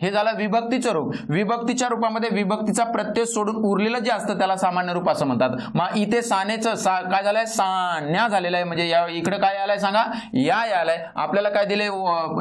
हे झालं विभक्तीचं रूप. विभक्तीच्या रूपामध्ये विभक्तीचा प्रत्यय सोडून उरलेलं जे असतं त्याला सामान्य रूप असं म्हणतात. मग इथे सानेचं काय झालंय, सान्या झालेलं आहे, म्हणजे इकडे काय आलंय सांगा, या आलाय. आपल्याला काय दिले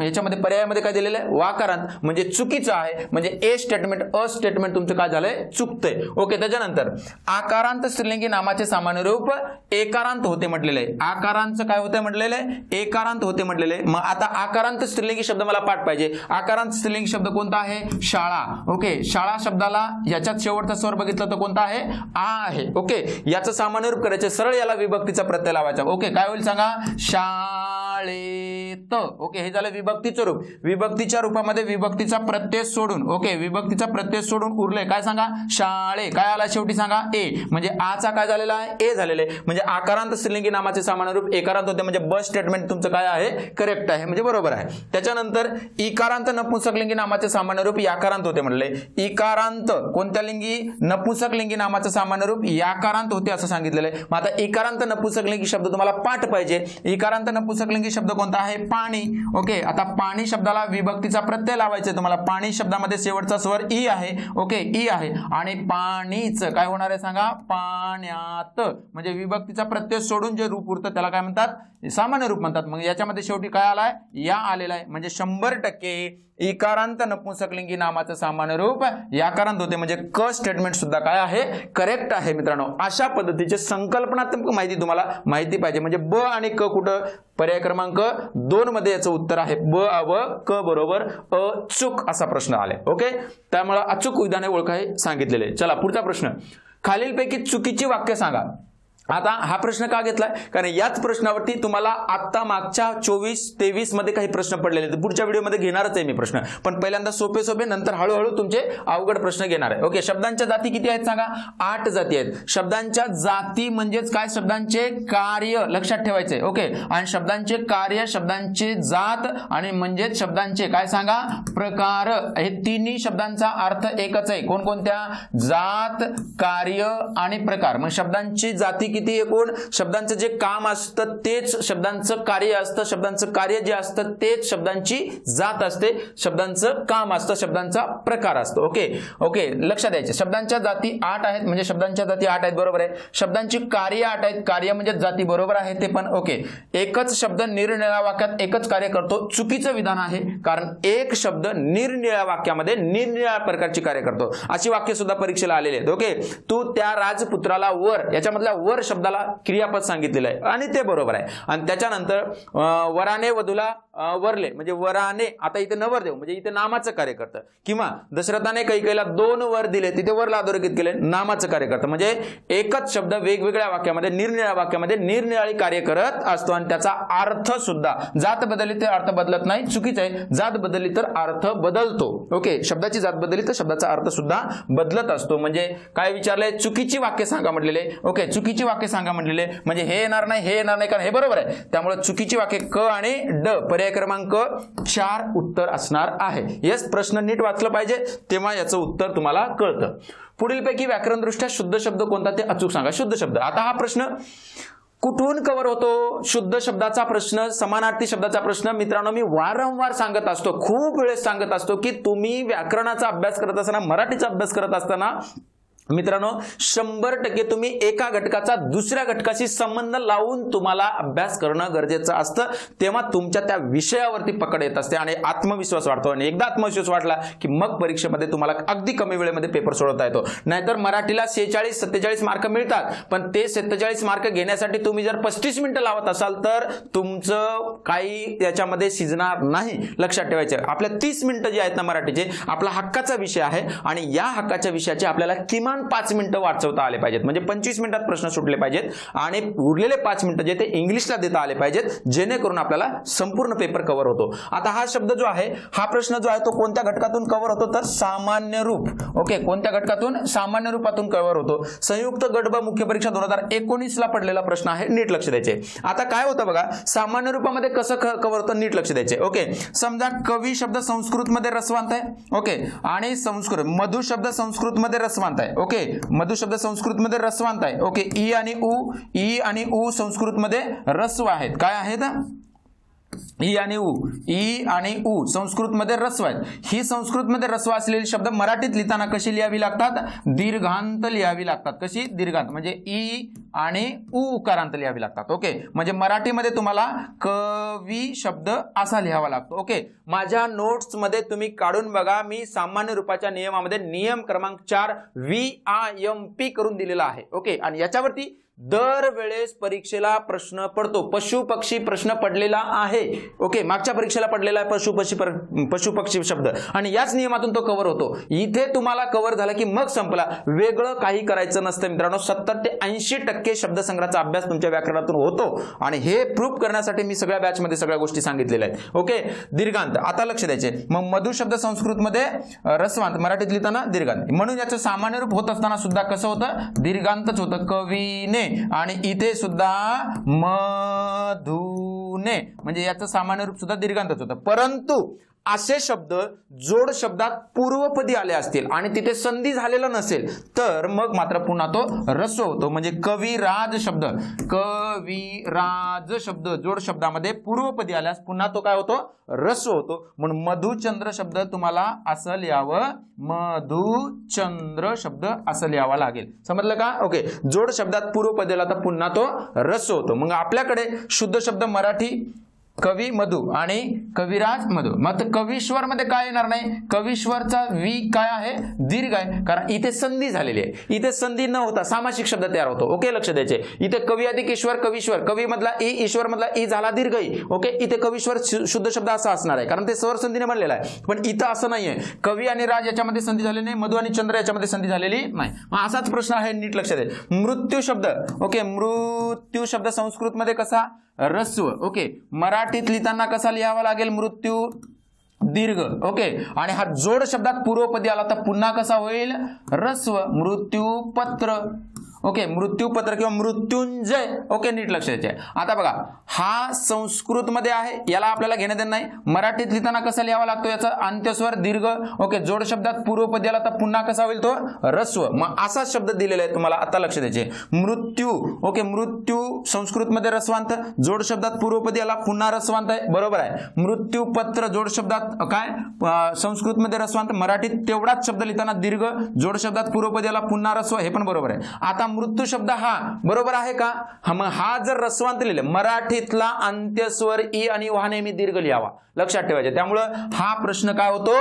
याच्यामध्ये, पर्यायामध्ये काय दिलेलं आहे, वाकारांत, म्हणजे चुकीचं आहे, म्हणजे ए स्टेटमेंट स्टेटमेंट तुमचं काय झालंय, चुकतंय. ओके, त्याच्यानंतर आकारांत स्त्रीलिंगी नामाचे सामान्य रूप एकारांत होते म्हटलेलं आहे. आकारांचं काय होते म्हटलेलं आहे, एकारांत होते म्हटलेलं आहे. मग आता आकारांत स्त्रीलिंगी शब्द मला पाठ पाहिजे. आकारांत स्त्रीलिंगी शब्द कोणता आहे, शाळा. ओके, शाळा शब्दाला याच्यात शेवटचा स्वर बघितलं तर कोणता आहे, आ आहे. ओके, याचं सामान्य रूप करायचं, सरळ याला विभक्तीचा प्रत्यय लावायचा. ओके, काय होईल सांगा, शाळेत. ओके, हे झालं विभक्तीचं रूप. विभक्तीच्या रूपामध्ये विभक्तीचा प्रत्यय सोडून, ओके, विभक्तीचा प्रत्यय सोडून उरले काय सांगा, शाळे. काय आला शेवटी सांगा, ए, म्हणजे आचा काय झालेला आहे, ए झालेले. म्हणजे आकारांत स्त्रीलिंगी नामाचे सामान्य रूप एकारांत होते, म्हणजे ब स्टेटमेंट तुमचं काय आहे, करेक्ट आहे, म्हणजे बरोबर आहे. त्याच्यानंतर इकारांत नपुंसकलिंगी नामाचे सामान्य रूप याकारांत होते म्हटले. इकारांत कोणत्या लिंगी, नपुंसकलिंगी नामाचं सामान्य रूप याकारांत होते असं सांगितलेलं आहे. मग आता इकारांत नपुंसकलिंगी शब्द तुम्हाला पाठ पाहिजे. इकारांत नपुंसकलिंगी शब्द कोणता आहे, पाणी. ओके, आता पाणी शब्दाला विभक्तीचा प्रत्यय लावायचा तुम्हाला. पाणी शब्दामध्ये शेवटचा स्वर ई आहे. ओके, ई आहे, आणि पाणीच काय होणार आहे सांगा, पाण्यात. म्हणजे विभक्तीचा प्रत्यय सोडून जे रूप उरतं त्याला काय म्हणतात, सामान्य रूप म्हणतात. मग याच्यामध्ये शेवटी काय आलाय, या आलेला आहे. म्हणजे 100% इकारांत नपुंसकलिंगी नामाचं सामान्य रूप याकारांत होते, म्हणजे क स्टेटमेंट सुद्धा काय आहे, करेक्ट आहे. मित्रांनो, अशा पद्धतीचे संकल्पनात्मक माहिती तुम्हाला माहिती पाहिजे. म्हणजे ब आणि क कुठं, पर्याय क्रमांक 2 मध्ये याचं उत्तर आहे. ब व क बरोबर अचूक असा प्रश्न आलाय. ओके, त्यामुळे अचूक विधाने ओळखाय सांगितलेले. चला पुढचा प्रश्न, खालीलपैकी चुकीची वाक्य सांगा. आता हा प्रश्न का घेतलाय, कारण याच प्रश्नावरती तुम्हाला आता मागच्या 24-23 मध्ये काही प्रश्न पडलेले आहेत. पुढच्या व्हिडिओमध्ये घेणारच आहे मी प्रश्न, पण पहिल्यांदा सोपे सोपे, नंतर हळूहळू तुमचे अवघड प्रश्न घेणार आहे. ओके, शब्दांच्या जाती किती आहेत सांगा? 8 जाती आहेत. शब्दांच्या जाती म्हणजेच काय? शब्दांचे कार्य लक्षात ठेवायचे. ओके, आणि शब्दांचे कार्य, शब्दांचे जात आणि म्हणजेच शब्दांचे काय सांगा? प्रकार. हे तिन्ही शब्दांचा अर्थ एकच आहे. कोणकोणत्या? जात, कार्य आणि प्रकार. मग शब्दांची जाती किती एकूण? शब्दांचं जे काम असतं तेच शब्दांचं कार्य असतं, शब्दांचं कार्य जे असतं तेच शब्दांची जात असते, शब्दांचं काम असतं, शब्दांचा प्रकार असतो. ओके ओके, लक्षात द्यायचे. शब्दांच्या जाती 8 आहेत, म्हणजे शब्दांच्या जाती 8 आहेत, बरोबर आहे. शब्दांची कार्य 8 आहेत, कार्य म्हणजे जाती, बरोबर आहे ते पण. ओके, एकच शब्द निरनिराळ्या वाक्यात एकच कार्य करतो, चुकीचं विधान आहे, कारण एक शब्द निरनिराळ्या वाक्यामध्ये निरनिराळ्या प्रकारची कार्य करतो. अशी वाक्य सुद्धा परीक्षेला आलेली आहेत. ओके, तू त्या राजपुत्राला वर, याच्यामधल्या वर शब्दाला क्रियापद सांगितलेलं आहे आणि ते बरोबर आहे. आणि त्याच्यानंतर वराने वधूला वरले, म्हणजे वराने, आता इथे नवरदेव म्हणजे इथे नामाचं कार्य करतं. किंवा दशरथाने कैकेयीला 2 वर दिले, तिथे वरला अधोरेखित केले, नामाचं कार्य करतं. म्हणजे एकच शब्द वेगवेगळ्या वाक्यामध्ये निरनिराळ्या वाक्यामध्ये निरनिराळी कार्य करत असतो आणि त्याचा अर्थ सुद्धा, जात बदलली तर अर्थ बदलत नाही, चुकीचं आहे. जात बदलली तर अर्थ बदलतो. ओके, शब्दाची जात बदलली तर शब्दाचा अर्थ सुद्धा बदलत असतो. म्हणजे काय विचारलंय? चुकीची वाक्य सांगा म्हटलेले. ओके, चुकीची वाक्य सांगा म्हटलेले, म्हणजे हे येणार नाही, हे येणार नाही, कारण हे बरोबर आहे. त्यामुळे चुकीची वाक्य क आणि ड, पर्याय क्रमांक 4 उत्तर असणार आहे. यस, प्रश्न नीट वाचलं पाहिजे, तेव्हा याचं उत्तर तुम्हाला कळतं. पुढीलपैकी व्याकरणदृष्ट्या शुद्ध शब्द कोणता ते अचूक सांगा. शुद्ध शब्द, आता हा प्रश्न कुठून कव्हर होतो? शुद्ध शब्दाचा प्रश्न, समानार्थी शब्दाचा प्रश्न मित्रांनो मी वारंवार सांगत असतो, खूप वेळेस सांगत असतो की तुम्ही व्याकरणाचा अभ्यास करत असताना, मराठीचा अभ्यास करत असताना मित्रांनो 100% तुम्ही एका घटकाचा दुसऱ्या घटकाशी संबंध लावून तुम्हाला अभ्यास करणं गरजेचं असतं, तेव्हा तुमच्या त्या विषयावरती पकड येत असते आणि आत्मविश्वास वाढतो. आणि एकदा आत्मविश्वास वाढला की मग परीक्षेमध्ये तुम्हाला अगदी कमी वेळेमध्ये पेपर सोडवता येतो. नाहीतर मराठीला 46-47 मार्क मिळतात, पण ते 47 मार्क घेण्यासाठी तुम्ही जर 35 मिनिटं लावत असाल तर तुमचं काही याच्यामध्ये शिजणार नाही. लक्षात ठेवायचं, आपल्या 30 मिनिटं जे आहेत ना मराठीचे, आपला हक्काचा विषय आहे आणि या हक्काच्या विषयाचे आपल्याला किमान 5 मिनिटं वाचवता आले पाहिजेत. म्हणजे 25 मिनिटात प्रश्न सुटले पाहिजेत आणि उरलेले 5 मिनिटं जे ते इंग्लिशला देता आले पाहिजेत, जेणेकरून आपल्याला संपूर्ण पेपर कव्हर होतो. आता हा शब्द जो आहे, हा प्रश्न जो आहे तो कोणत्या घटकातून कव्हर होतो? तर सामान्य रूप. ओके, कोणत्या घटकातून? सामान्य रूपातून कव्हर होतो. संयुक्त गट ब मुख्य परीक्षा 2019 ला पडलेला प्रश्न आहे, नीट लक्ष द्यायचे. आता काय होतं बघा, सामान्य रूपामध्ये कसं कव्हर होतं, नीट लक्ष द्यायचे. ओके, समजा कवी शब्द संस्कृत मध्ये रसवंत आहे. ओके, आणि संस्कृत, मधु शब्द संस्कृत मध्ये रसवंत आहे. ओके, मधु शब्द संस्कृत मध्ये रसवंत आहे. ओके, ई आणि उ संस्कृत मध्ये रस्व आहेत. काय आहेत? ई आणि उ संस्कृत मध्ये रस्व आहेत. ही संस्कृत मध्ये रस्व असलेली शब्द मराठीत लिहिताना कशी लिहावी लागतात? दीर्घांत लिहावी लागतात. कशी? दीर्घांत, म्हणजे ई आणि उ उकारांत लिहावी लागतात. ओके, म्हणजे मराठीमध्ये तुम्हाला कवी शब्द असा लिहावा लागतो. ओके, माझ्या नोट्स मध्ये तुम्ही काढून बघा, मी सामान्य रूपाच्या नियमामध्ये नियम क्रमांक 4 VIMP करून दिलेला आहे. ओके, आणि याच्यावरती दरवेळेस परीक्षेला प्रश्न पडतो. पशु पक्षी प्रश्न पडलेला आहे. ओके, मागच्या परीक्षेला पडलेला आहे पशु पक्षी शब्द, आणि याच नियमातून तो कव्हर होतो. इथे तुम्हाला कव्हर झाला की मग संपला, वेगळं काही करायचं नसतं मित्रांनो. 70 ते 80% शब्दसंग्रहाचा अभ्यास तुमच्या व्याकरणातून होतो आणि हे प्रूव्ह करण्यासाठी मी सगळ्या बॅच मध्ये सगळ्या गोष्टी सांगितलेल्या आहेत. ओके, दीर्घांत, आता लक्ष द्यायचे. मग मधु शब्द संस्कृत मध्ये रसवांत, मराठीत लिहिताना दीर्घांत, म्हणून याचं सामान्य रूप होत असताना सुद्धा कसं होतं? दीर्घांतच होतं. कवीने, आणि इथे सुद्धा मधुने, म्हणजे याचं सामान्य रूप सुद्धा दीर्घांतच होतं. परंतु असे शब्द जोड शब्दात पूर्वपदी आले असतील आणि तिथे संधी झालेला नसेल तर मग मात्र पुन्हा तो रस्व होतो. म्हणजे कविराज शब्द जोड शब्दामध्ये पूर्वपदी आल्यास पुन्हा तो काय होतो? रस्व होतो. म्हणून मधुचंद्र शब्द तुम्हाला असं लिहावं, मधुचंद्र शब्द असं लिहावा लागेल. समजलं का? ओके, जोड शब्दात पूर्वपदी आला तर पुन्हा तो रस्व होतो. मग आपल्याकडे शुद्ध शब्द मराठी कवी मधु आणि कविराज मधु. मग कवीश्वर मध्ये काय येणार नाही, कवीश्वरचा वी काय आहे, दीर्घ आहे, कारण इथे संधी झालेली आहे. इथे संधी न होता सामासिक शब्द तयार होतो. ओके, लक्ष द्यायचे. इथे कवी अधिक ईश्वर, कवीश्वर, कवी मधला ई, ईश्वर मधला ई झाला दीर्घ ई. ओके, इथे कवीश्वर शुद्ध शब्द असा असणार आहे, कारण ते स्वर संधीने बनलेला आहे. पण इथं असं नाहीये, कवी आणि राज याच्यामध्ये संधी झालेली नाही, मधु आणि चंद्र याच्यामध्ये संधी झालेली नाही. मग असाच प्रश्न आहे, नीट लक्ष द्या. मृत्यू शब्द, ओके, मृत्यू शब्द संस्कृत मध्ये कसा, रस्व. ओके, मराठीत लिहिताना कसा लिहावा लागेल, मृत्यू दीर्घ. ओके, आणि हा जोड शब्दात पूर्वपदी आला तर पुन्हा कसा होईल, रस्व. मृत्यू पत्र. ओके, मृत्यूपत्र किंवा मृत्युंजय. ओके, नीट लक्ष द्यायचे. आता बघा, हा संस्कृत मध्ये आहे, याला आपल्याला घेणं देणं नाही. मराठीत लिहिताना कसा लिहावा लागतो, याचा अंत्यस्वर दीर्घ. ओके, जोड शब्दात पूर्वपदी आला तर पुन्हा कसा होईल तो, रस्व. मग असाच शब्द दिलेला आहे तुम्हाला, आता लक्ष द्यायचे. मृत्यू. ओके, मृत्यू संस्कृत मध्ये रस्वांत, जोड शब्दात पूर्वपदी आला पुन्हा रस्वांत आहे, बरोबर आहे. मृत्यूपत्र जोड शब्दात काय, संस्कृत मध्ये रस्वांत, मराठीत तेवढाच शब्द लिहिताना दीर्घ, जोड शब्दात पूर्वपदी आला पुन्हा रस्व, हे पण बरोबर आहे. आता मृत्यू शब्द हा बरोबर आहे का, हा जर रस्वांत लिहिले, मराठीतला अंत्यस्वर ई आणि वाह नेहमी दीर्घ लिहावा, लक्षात ठेवायचे. त्यामुळं हा प्रश्न काय होतो,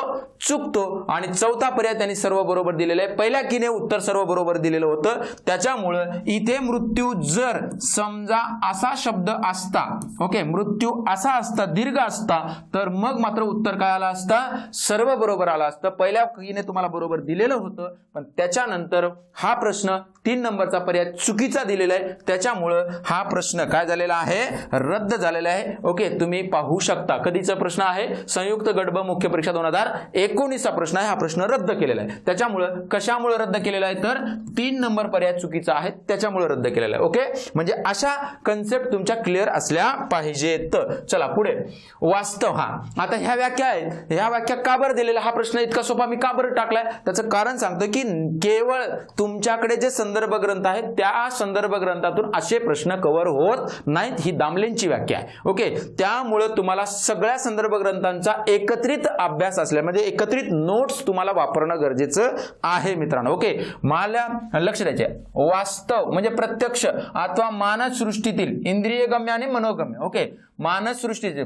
चुकतो. आणि चौथा पर्याय त्यांनी सर्व बरोबर दिलेला आहे. पहिल्या कीने उत्तर सर्व बरोबर दिलेलं होतं, त्याच्यामुळं इथे मृत्यू जर समजा असा शब्द असता, ओके, मृत्यू असा असता, दीर्घ असता, तर मग मात्र उत्तर काय आला असता, सर्व बरोबर आला असतं. पहिल्या कीने तुम्हाला बरोबर दिलेलं होतं, पण त्याच्यानंतर हा प्रश्न 3 नंबरचा पर्याय चुकीचा दिलेला आहे, त्याच्यामुळं हा प्रश्न काय झालेला आहे, रद्द झालेला आहे. ओके, तुम्ही पाहू शकता. कधीचा प्रश्न आहे, संयुक्त गट ब मुख्य परीक्षा 2019 चा प्रश्न आहे. हा प्रश्न रद्द केलेला आहे. त्याच्यामुळं कशामुळे रद्द केलेला आहे, तर 3 नंबर पर्याय चुकीचा आहे, त्याच्यामुळे रद्द केलेला आहे. ओके, म्हणजे अशा कन्सेप्ट तुमच्या क्लिअर असल्या पाहिजेत. चला पुढे, वास्तव. हा आता ह्या व्याख्या आहेत, ह्या व्याख्या का बरं दिलेल्या, हा प्रश्न इतका सोपा मी का बरं टाकलाय, त्याचं कारण सांगतो की केवळ तुमच्याकडे जे संदर्भ ग्रंथ आहेत त्या संदर्भ ग्रंथातून असे प्रश्न कव्हर होत नाहीत. ही दामलेंची व्याख्या आहे. ओके, त्यामुळे तुम्हाला सगळ्या संदर्भ ग्रंथांचा एकत्रित अभ्यास असल्या म्हणजे एकत्रित नोट्स तुम्हाला वापरणं गरजेचं आहे मित्रांनो. ओके, मला लक्ष द्यायचे. वास्तव म्हणजे प्रत्यक्ष अथवा मानस सृष्टीतील इंद्रियगम्य आणि मनोगम्य. ओके, मानस सृष्टीचे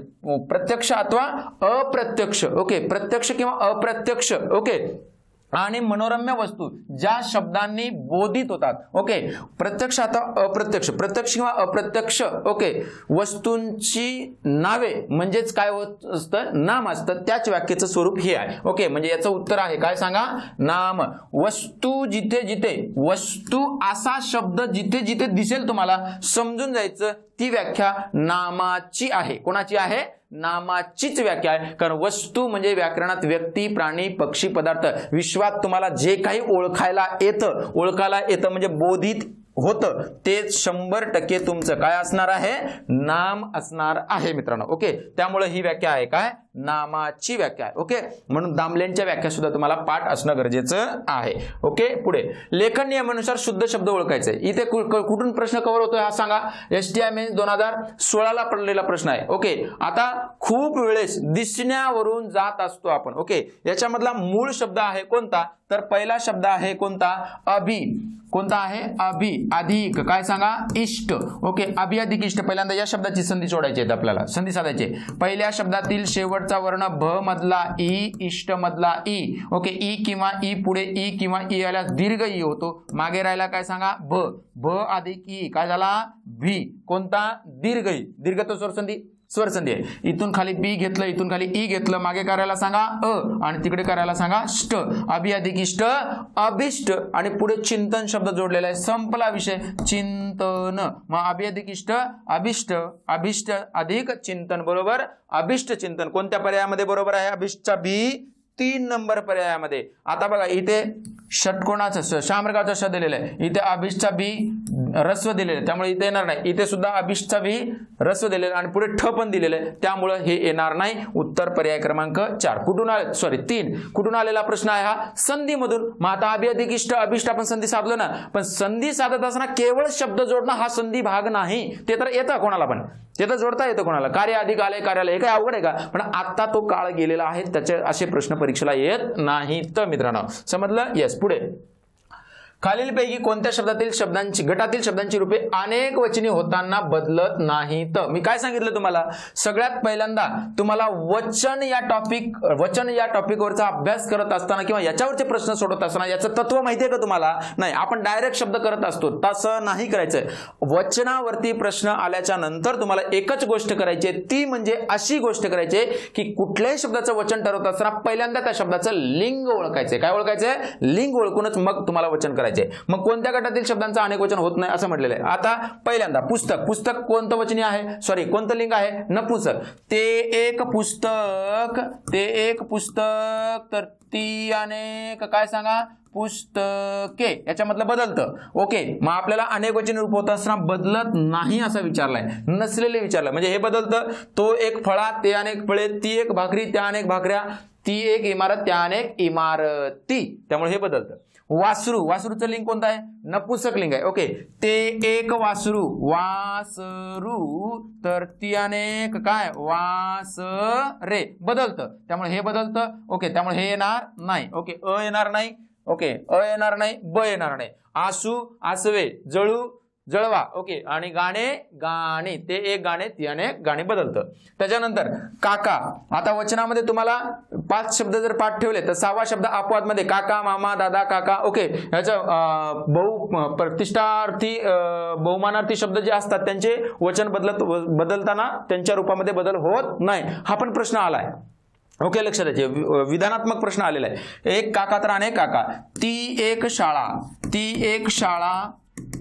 प्रत्यक्ष अथवा अप्रत्यक्ष. ओके, प्रत्यक्ष किंवा अप्रत्यक्ष. ओके, आणि मनोरम्य वस्तू ज्या शब्दांनी बोधित होतात. ओके, प्रत्यक्ष आता अप्रत्यक्ष, प्रत्यक्ष किंवा अप्रत्यक्ष. ओके, वस्तूंची नावे म्हणजेच काय होत असतं, नाम असतं, त्याच व्याख्येचं स्वरूप हे आहे. ओके, म्हणजे याचं उत्तर आहे काय सांगा, नाम. वस्तू जिथे जिथे, वस्तू असा शब्द जिथे जिथे दिसेल तुम्हाला समजून जायचं, ती व्याख्या नामाची आहे. कोणाची आहे, नामाचीच व्याख्या आहे. कारण वस्तू म्हणजे व्याकरणात व्यक्ती, प्राणी, पक्षी, पदार्थ, विश्वात तुम्हाला जे काही ओळखायला येतं म्हणजे बोधित होतं, ते 100% तुमचं काय असणार आहे, नाम असणार आहे मित्रांनो. ओके, त्यामुळे ही व्याख्या आहे काय, नामाची व्याख्या आहे. ओके, म्हणून दामलेंच्या व्याख्या सुद्धा तुम्हाला पाठ असणं गरजेचं आहे. ओके, पुढे लेखन नियमानुसार शुद्ध शब्द ओळखायचे. इथे कुठून प्रश्न कव्हर होतोय हा सांगा, STI मेन्स 2016 पडलेला प्रश्न आहे. ओके, आता खूप वेळेस दिसण्यावरून जात असतो आपण. ओके, याच्यामधला मूळ शब्द आहे कोणता, तर पहिला शब्द आहे कोणता, अभि. कोणता आहे, अभि अधिक काय सांगा, इष्ट. ओके, अभि अधिक इष्ट. पहिल्यांदा या शब्दाची संधी सोडायची आहे आपल्याला, संधी साधायची. पहिल्या शब्दातील शेवटचा वर्ण भ मधला ई, इष्ट मधला ई. ओके, ई किंवा ई पुढे ई किंवा ई आल्यास दीर्घ ई होतो. मागे राहिला काय सांगा, भ. भ अधिक ई काय झाला, भी. कोणता, दीर्घ ई. दीर्घ तो स्वरसंधी आहे. इथून खाली बी घेतलं, इथून खाली ई घेतलं, मागे करायला सांगा अ आणि तिकडे करायला सांगा ष्ट. अभि अधिक इष्ट, अभिष्ट. आणि पुढे चिंतन शब्द जोडलेला आहे, संपला विषय, चिंतन. मग अभि अधिक इष्ट, अभिष्ट, अभिष्ट अधिक चिंतन बरोबर अभिष्ट चिंतन. कोणत्या पर्यायामध्ये बरोबर आहे, अभिष्टचा बी 3 नंबर पर्यायामध्ये. आता बघा इथे षटकोणाचा शामर्गाचा ष दिलेला आहे, इथे अभिष्टचा बी रस्व दिलेलं आहे, त्यामुळे इथे येणार नाही. इथे सुद्धा अभिष्टचा बी रस्व दिलेला आणि पुढे ठ पण दिलेलं आहे, त्यामुळे हे येणार नाही. उत्तर पर्याय क्रमांक 4. कुठून आले, सॉरी 3. कुठून आलेला प्रश्न आहे हा, संधीमधून. मग आता अभि अधिक इष्ट, अभिष्ट आपण संधी साधलो ना, पण संधी साधत असताना केवळ शब्द जोडणं हा संधी भाग नाही. ते तर येतं कोणाला पण, ते तर जोडता येतं कोणाला. कार्य अधिक आले, कार्यालय, हे काय अवघड आहे का, पण आता तो काळ गेलेला आहे, त्याचे असे प्रश्न परीक्षेला येत नाहीत मित्रांनो. समजलं, येस. पुढे खालीलपैकी कोणत्या गटातील शब्दांची रूपे अनेक वचनी होताना बदलत नाहीत? मी काय सांगितलं तुम्हाला? सगळ्यात पहिल्यांदा तुम्हाला वचन या टॉपिकवरचा अभ्यास करत असताना किंवा याच्यावरचे प्रश्न सोडवत असताना याचं तत्व माहितीये का तुम्हाला? नाही, आपण डायरेक्ट शब्द करत असतो, तसं नाही करायचंय. वचनावरती प्रश्न आल्याच्या नंतर तुम्हाला एकच गोष्ट करायची आहे, ती म्हणजे अशी गोष्ट करायची आहे की कुठल्याही शब्दाचं वचन ठरवत असताना पहिल्यांदा त्या शब्दाचं लिंग ओळखायचंय. काय ओळखायचंय? लिंग ओळखूनच मग तुम्हाला वचन करायचंय. मग कोणत्या गटातील शब्दांचं अनेक वचन होत नाही असं म्हटलेलं आहे? आता पहिल्यांदा पुस्तक कोणतं वचनी आहे? सॉरी, कोणतं लिंग आहे? नपुंसक. ते एक पुस्तक, तर ती अनेक काय सांगा? पुस्तके. याच्यामधलं बदलतं. ओके, मग आपल्याला अनेक वचनी रूप होत असताना बदलत नाही असं विचारलंय, नसलेले विचारलं. म्हणजे हे बदलतं. तो एक फळा, ते अनेक फळे, ती एक भाकरी, त्या अनेक भाकऱ्या, ती एक इमारत, त्या अनेक इमारती. त्यामुळे हे बदलतं. वासरूचं लिंग कोणतं आहे? नपुंसक लिंग आहे. ओके, ते एक वासरू, तर ती अनेक काय? वासरे. बदलतं. त्यामुळे हे बदलतं. ओके, त्यामुळे हे येणार नाही. ओके, येणार नाही. ओके, येणार नाही, ब येणार नाही. आसवे, जळवा. ओके, आणि गाणे, ते एक गाणे, ती अनेक गाणे. बदलतं. त्याच्यानंतर काका. आता वचनामध्ये तुम्हाला 5 शब्द जर पाठ ठेवले तर 6वा शब्द अपवाद मध्ये काका, मामा, दादा, काका. ओके, ह्याचं प्रतिष्ठार्थी बहुमानार्थी शब्द जे असतात त्यांचे वचन बदलताना त्यांच्या रूपामध्ये बदल होत नाही. हा पण प्रश्न आलाय. ओके, लक्षात द्यायचे. विधानात्मक प्रश्न आलेला आहे. एक काका तर अनेक काका. ती एक शाळा,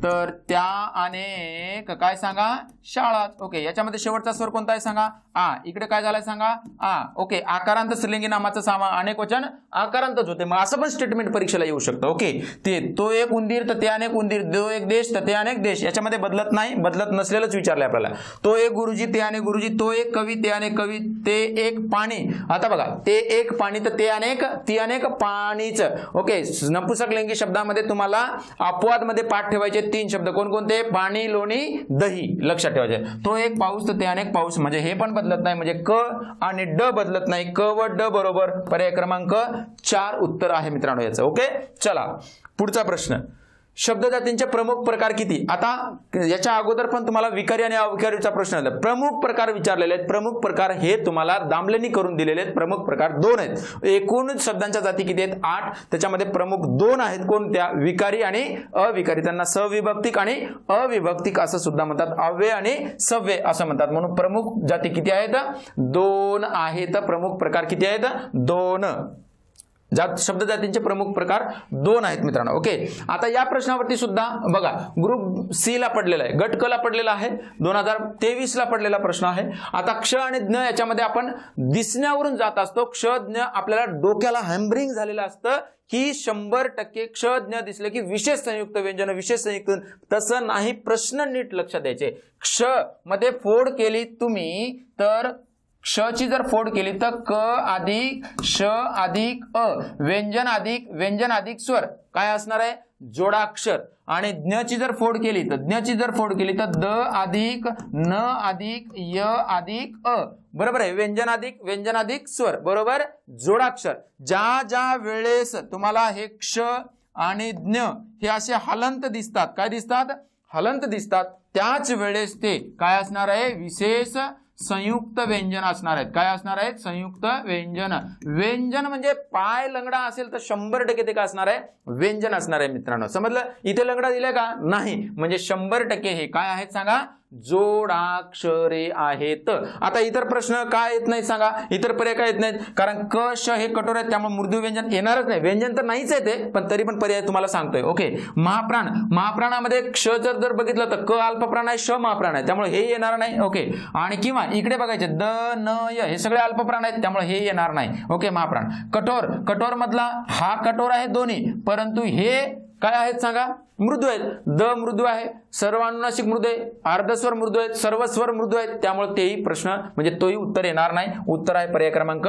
तर त्या अनेक काय सांगा? शाळा. ओके, याच्यामध्ये शेवटचा स्वर कोणता आहे सांगा? आ. इकडे काय झालाय सांगा? आ. ओके, आकारांत स्त्रीलिंगी नामाचं अनेक वचन आकारांतच होते. मग असं पण स्टेटमेंट परीक्षेला येऊ शकतं. ओके, तो एक उंदीर, तर ते अनेक उंदीर. तो एक देश, तर ते अनेक देश. याच्यामध्ये बदलत नाही, बदलत नसलेलंच विचारलंय आपल्याला. तो एक गुरुजी, ते अनेक गुरुजी. तो एक कवी, ते अनेक कवी. ते एक पाणी. आता बघा, ते एक पाणी, तर ते अनेक, ती अनेक पाणीच. ओके, नपुंसक लिंगी शब्दामध्ये तुम्हाला अपवाद मध्ये पाठ ठेवायचे 3 शब्द. कोणकोणते? पाणी, लोणी, दही. लक्षात ठेवायचे. तो एक पाऊस, तर ते अनेक पाऊस. म्हणजे हे पण बदलत नाही, म्हणजे क आणि ड बदलत नाही. क व ड बरोबर. पर्याय क्रमांक 4 उत्तर आहे मित्रांनो याचं. ओके, चला पुढचा प्रश्न. शब्दजातींचे प्रमुख प्रकार किती? आता याच्या अगोदर पण तुम्हाला विकारी आणि अविकारीचा प्रश्न आला. प्रमुख प्रकार विचारलेले आहेत. प्रमुख प्रकार हे तुम्हाला दामलेनी करून दिलेले आहेत. प्रमुख प्रकार 2 आहेत. एकूण शब्दांच्या जाती किती आहेत? 8. त्याच्यामध्ये प्रमुख 2 आहेत. कोणत्या? विकारी आणि अविकारी. त्यांना सविभक्तिक आणि अविभक्तिक असं सुद्धा म्हणतात. अव्यय आणि सव्यय असं म्हणतात. म्हणून प्रमुख जाती किती आहेत? 2 आहेत. प्रमुख प्रकार किती आहेत? 2. शब्द जातींचे प्रमुख प्रकार 2 आहेत मित्रांनो. ओके, आता या प्रश्नावरती सुद्धा बघा, ग्रुप सी ला पडलेला आहे, गट क ला पडलेला आहे, 2023 ला पडलेला प्रश्न आहे. आता क्ष आणि ज्ञ याच्यामध्ये आपण दिसण्यावरून जात असतो. क्ष ज्ञ आपल्याला डोक्याला हॅम्बरिंग झालेलं असतं की 100% क्ष ज्ञ दिसले की विशेष संयुक्त व्यंजन, विशेष संयुक्त. तसं नाही, प्रश्न नीट लक्षात द्यायचे. क्ष मध्ये फोड केली तुम्ही तर क्षची जर फोड केली तर क अधिक श अधिक अ, व्यंजन अधिक स्वर काय असणार आहे? जोडाक्षर. आणि ज्ञची जर फोड केली तर द अधिक न अधिक य अधिक अ. बरोबर आहे. व्यंजन अधिक स्वर बरोबर जोडाक्षर. ज्या वेळेस तुम्हाला हे क्ष आणि ज्ञ हे असे हलंत दिसतात, काय दिसतात? हलंत दिसतात, त्याच वेळेस ते काय असणार आहे? विशेष संयुक्त व्यंजन असणार आहेत. काय असणार आहेत? संयुक्त व्यंजन. व्यंजन म्हणजे पाय लंगडा असेल तर 100% ते काय असणार आहे? व्यंजन असणार आहे मित्रांनो. समजलं? इथे लंगडा दिलाय का? नाही. म्हणजे 100% हे काय आहेत सांगा? जोडाक्षरे आहेत. आता इतर प्रश्न काय येत नाही सांगा? इतर पर्याय काय येत नाहीत? कारण क श हे कठोर आहेत, त्यामुळे मृदू व्यंजन येणारच नाही. व्यंजन तर नाहीच आहे ते, पण तरी पण पर्याय तुम्हाला सांगतोय. ओके, महाप्राणामध्ये क्ष जर बघितलं तर क अल्पप्राण आहे, श महाप्राण आहे, त्यामुळे हे येणार नाही. ओके, आणि किंवा इकडे बघायचे द न य हे सगळे अल्पप्राण आहेत, त्यामुळे हे येणार नाही. ओके, महाप्राण. कठोर मधला हा कठोर आहे दोन्ही, परंतु हे काय आहेत सांगा? मृदू आहेत. द मृदू आहे, सर्व अनुनासिक मृदू आहे, अर्धस्वर मृदू आहेत, सर्व स्वर मृदू आहेत, त्यामुळे तेही प्रश्न म्हणजे तोही उत्तर येणार नाही. उत्तर आहे पर्याय क्रमांक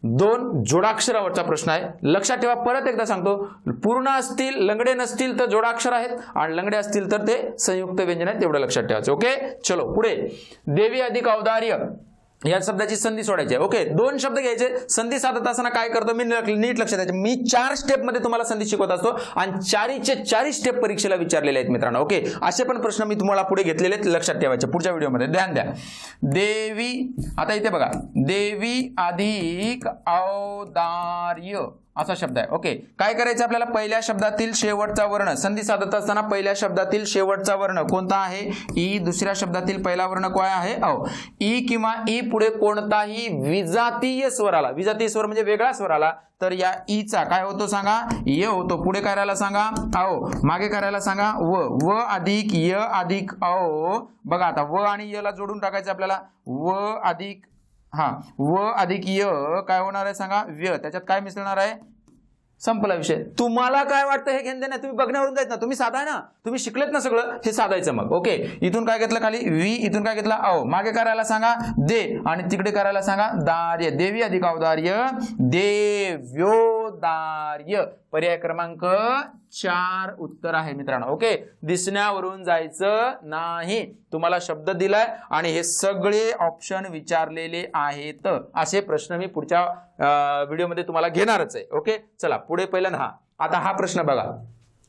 2 जोडाक्षरावरचा प्रश्न आहे. लक्षात ठेवा, परत एकदा सांगतो, पूर्ण असतील लंगडे नसतील तर जोडाक्षर आहेत, आणि लंगडे असतील तर ते संयुक्त व्यंजन आहेत, तेवढं लक्षात ठेवायचं. ओके, चलो पुढे. देवी अधिक औदार्य या शब्दाची संधी सोडायची आहे. ओके, 2 शब्द घ्यायचे. संधी साधत असताना काय करतो मी, नीट लक्षात द्यायचं. मी 4 स्टेप मध्ये तुम्हाला संधी शिकवत असतो आणि 4चे स्टेप परीक्षेला विचारलेले आहेत मित्रांनो. ओके, असे पण प्रश्न मी तुम्हाला पुढे घेतलेले आहेत, लक्षात ठेवायचे. पुढच्या व्हिडिओमध्ये ध्यान द्या. देवी, आता इथे बघा, देवी अधिक औदार्य असा शब्द आहे. ओके, काय करायचं आपल्याला, पहिल्या शब्दातील शेवटचा वर्ण, संधी साधत असताना पहिल्या शब्दातील शेवटचा वर्ण कोणता आहे, ई. दुसऱ्या शब्दातील पहिला वर्ण काय आहे, औ. ई किंवा ई पुढे कोणताही विजातीय स्वर आला, विजातीय स्वर म्हणजे वेगळा स्वर आला, तर या ईचा काय होतो सांगा, य होतो. पुढे करायला सांगा औ, मागे करायला सांगा व. व अधिक य अधिक औ. बघा आता व आणि य ला जोडून टाकायचं आपल्याला. व अधिक व अधिक य काय होणार आहे सांगा, व्य. त्याच्यात काय मिसळणार आहे, संपला विषय. तुम्हाला काय वाटतं हे घेणं नाही, तुम्ही बघण्यावरून जायचं ना, तुम्ही साधा आहे ना, तुम्ही शिकलेत ना सगळं, हे साधायचं मग. ओके, इथून काय घेतलं खाली वी, इथून काय घेतलं औ. मागे करायला सांगा दे आणि तिकडे करायला सांगा दार्य. देवी अधिक औदार्य, देव्योदार्य. पर्याय क्रमांक 4 उत्तर आहे मित्रांनो. ओके, दिसण्यावरून जायचं नाही. तुम्हाला शब्द दिलाय आणि हे सगळे ऑप्शन विचारलेले आहेत. असे प्रश्न मी पुढच्या व्हिडिओमध्ये तुम्हाला घेणारच आहे. ओके, चला पुढे पहिल्यांदा आता हा प्रश्न बघा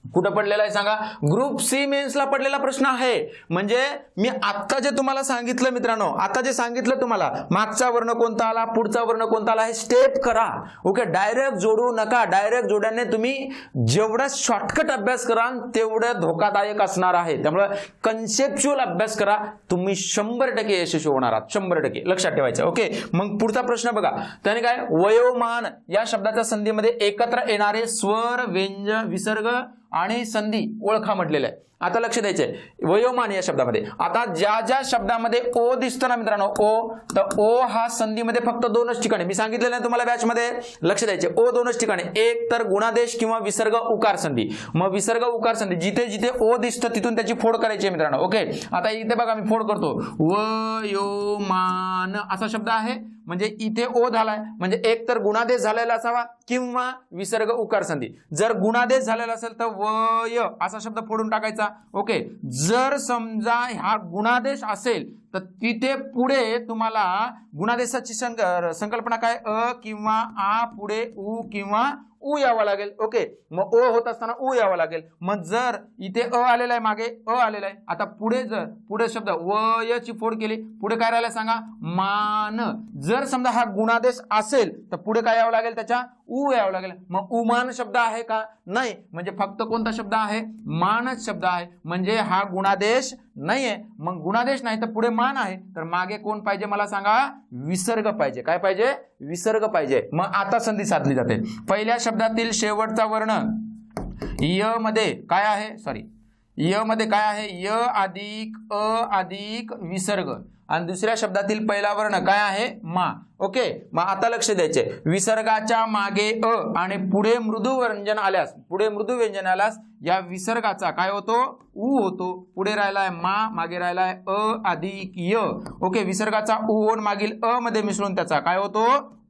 कुठं पडलेला आहे सांगा, ग्रुप सी मेन्सला पडलेला प्रश्न आहे. म्हणजे मी आता जे तुम्हाला सांगितलं मित्रांनो, आता जे सांगितलं तुम्हाला, मागचा वर्ण कोणता आला, पुढचा वर्ण कोणता आला, हे स्टेप करा. ओके, डायरेक्ट जोडू नका. डायरेक्ट जोडण्याने तुम्ही जेवढा शॉर्टकट अभ्यास कराल तेवढं धोकादायक असणार आहे. त्यामुळे कन्सेप्च्युअल अभ्यास करा, तुम्ही 100% यशस्वी होणार आहात, 100% लक्षात ठेवायचं. ओके, मग पुढचा प्रश्न बघा, त्याने काय, वयोमान या शब्दाच्या संधीमध्ये एकत्र येणारे स्वर, व्यंजन, विसर्ग आणि संधी ओळखा म्हटलेलं आहे. आता लक्ष द्यायचंय वयोमान या शब्दामध्ये. आता ज्या ज्या शब्दामध्ये ओ दिसतं ना मित्रांनो, ओ, तर ओ हा संधीमध्ये फक्त 2च ठिकाणी, मी सांगितलेलं आहे तुम्हाला बॅच मध्ये, लक्ष द्यायचे. ओ 2च ठिकाणी, एक तर गुणादेश किंवा विसर्ग उकार संधी. मग विसर्ग उकार संधी जिथे जिथे ओ दिसतं तिथून त्याची फोड करायची आहे मित्रांनो. ओके, आता इथे बघा मी फोड करतो, वयोमान असा शब्द आहे, म्हणजे इथे ओ झालाय, म्हणजे एक तर गुणादेश झालेला असावा किंवा विसर्ग उकार संधी. जर गुणादेश झालेला असेल तर वय असा शब्द फोडून टाकायचा. ओके, जर समजा हा गुणादेश असेल तर तिथे पुढे तुम्हाला गुणादेशाची संकल्पना काय, अ किंवा आ पुढे उ किंवा उ यावं लागेल. ओके, मग ओ होत असताना उ यावं लागेल. मग जर इथे अ आलेला आहे, मागे अ आलेला आहे, आता पुढे जर पुढे शब्द वयची फोड केली, पुढे काय राहिला सांगा, मान. जर समजा हा गुणादेश असेल तर पुढे काय यावं लागेल, त्याच्या उ यावं लागेल. मग उमान शब्द आहे का, नाही, म्हणजे फक्त कोणता शब्द आहे, मानच शब्द आहे, म्हणजे हा गुणादेश नाहीये. मग गुणादेश नाही तर पुढे मान आहे, तर मागे कोण पाहिजे मला सांगा, विसर्ग पाहिजे. काय पाहिजे, विसर्ग पाहिजे. मग आता संधी साधली जाते. पहिल्या शब्दातील शेवटचा वर्ण य मध्ये काय आहे, सॉरी, य मध्ये काय आहे, य अधिक अ अधिक विसर्ग, आणि दुसऱ्या शब्दातील पहिला वर्ण काय आहे, मा. ओके, मग आता लक्ष द्यायचे, विसर्गाच्या मागे अ आणि पुढे मृदू व्यंजन आल्यास, पुढे मृदू व्यंजन आल्यास या विसर्गाचा काय होतो, उ होतो. पुढे राहिलाय मा, मागे राहिलाय अ अधिक य. ओके, विसर्गाचा उ ओन मागील अ मध्ये मिसळून त्याचा काय होतो,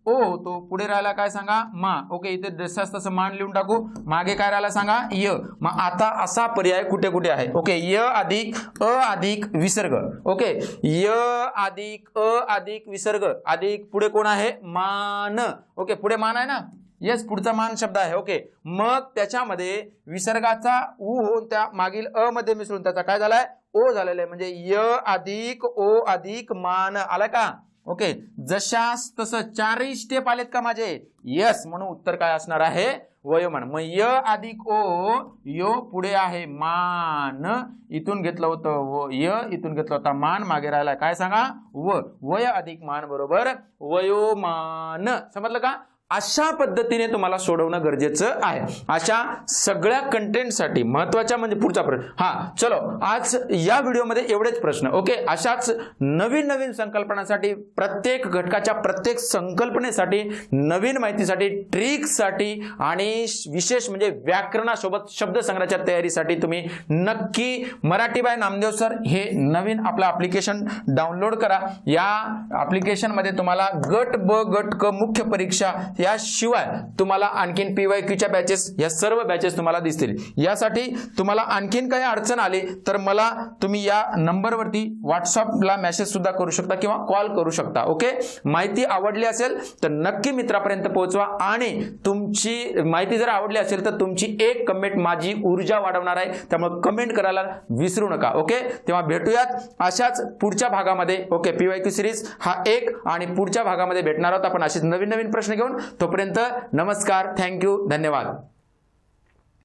ओ होतो. पुढे राहिला काय सांगा, मा. ओके, इथे जसं तसं मान लिहून टाकू. मागे काय राहिला सांगा, य. मग आता असा पर्याय कुठे कुठे आहे. ओके, य अधिक अ अधिक विसर्ग. ओके, य अधिक अ अधिक विसर्ग अधिक पुढे कोण आहे, मान. ओके, पुढे मान आहे ना, येस, पुढचा मान शब्द आहे. ओके, मग त्याच्यामध्ये विसर्गाचा उ होऊन त्या मागील अ मध्ये मिसळून त्याचा काय झालाय, ओ झालेला आहे. म्हणजे य अधिक ओ अधिक मान आला का. ओके, जशास तसं 4ही स्टेप आलेत का माझे, यस. म्हणून उत्तर काय असणार आहे, वयोमान. मग य अधिक ओ, यो पुढे आहे मान, इथून घेतलं होतं य, इथून घेतलं होता मान, मागे राहिला काय सांगा, व. वय अधिक मान बरोबर वयोमान. समजलं का. अशा पद्धतीने तुम्हाला सोडवणं गरजेचं आहे. अशा सगळ्या कंटेंटसाठी महत्वाच्या म्हणजे पुढचा प्रश्न. हा चलो, आज या व्हिडिओमध्ये एवढेच प्रश्न. ओके, अशाच नवीन नवीन संकल्पनांसाठी, प्रत्येक घटकाच्या प्रत्येक संकल्पनेसाठी, नवीन माहितीसाठी, ट्रिक्ससाठी आणि विशेष म्हणजे व्याकरणासोबत शब्दसंग्रहाच्या तयारीसाठी तुम्ही नक्की मराठी बाय नामदेव सर हे नवीन आपलं ॲप्लिकेशन डाउनलोड करा. या ॲप्लिकेशनमध्ये तुम्हाला गट ब गट क मुख्य परीक्षा याशिवाय तुम्हाला आणखीन PYQच्या बॅचेस, या सर्व बॅचेस तुम्हाला दिसतील. यासाठी तुम्हाला आणखीन काही अडचण आली तर मला तुम्ही या नंबरवरती व्हॉट्सअपला मेसेज सुद्धा करू शकता किंवा कॉल करू शकता. ओके, माहिती आवडली असेल तर नक्की मित्रापर्यंत पोहोचवा आणि तुमची माहिती जर आवडली असेल तर तुमची एक कमेंट माझी ऊर्जा वाढवणार आहे, त्यामुळे कमेंट करायला विसरू नका. ओके, तेव्हा भेटूयात अशाच पुढच्या भागामध्ये. ओके, PYQ सिरीज हा एक आणि पुढच्या भागामध्ये भेटणार आहोत आपण असेच नवीन नवीन प्रश्न घेऊन. तोपर्यंत नमस्कार, थँक्यू, धन्यवाद.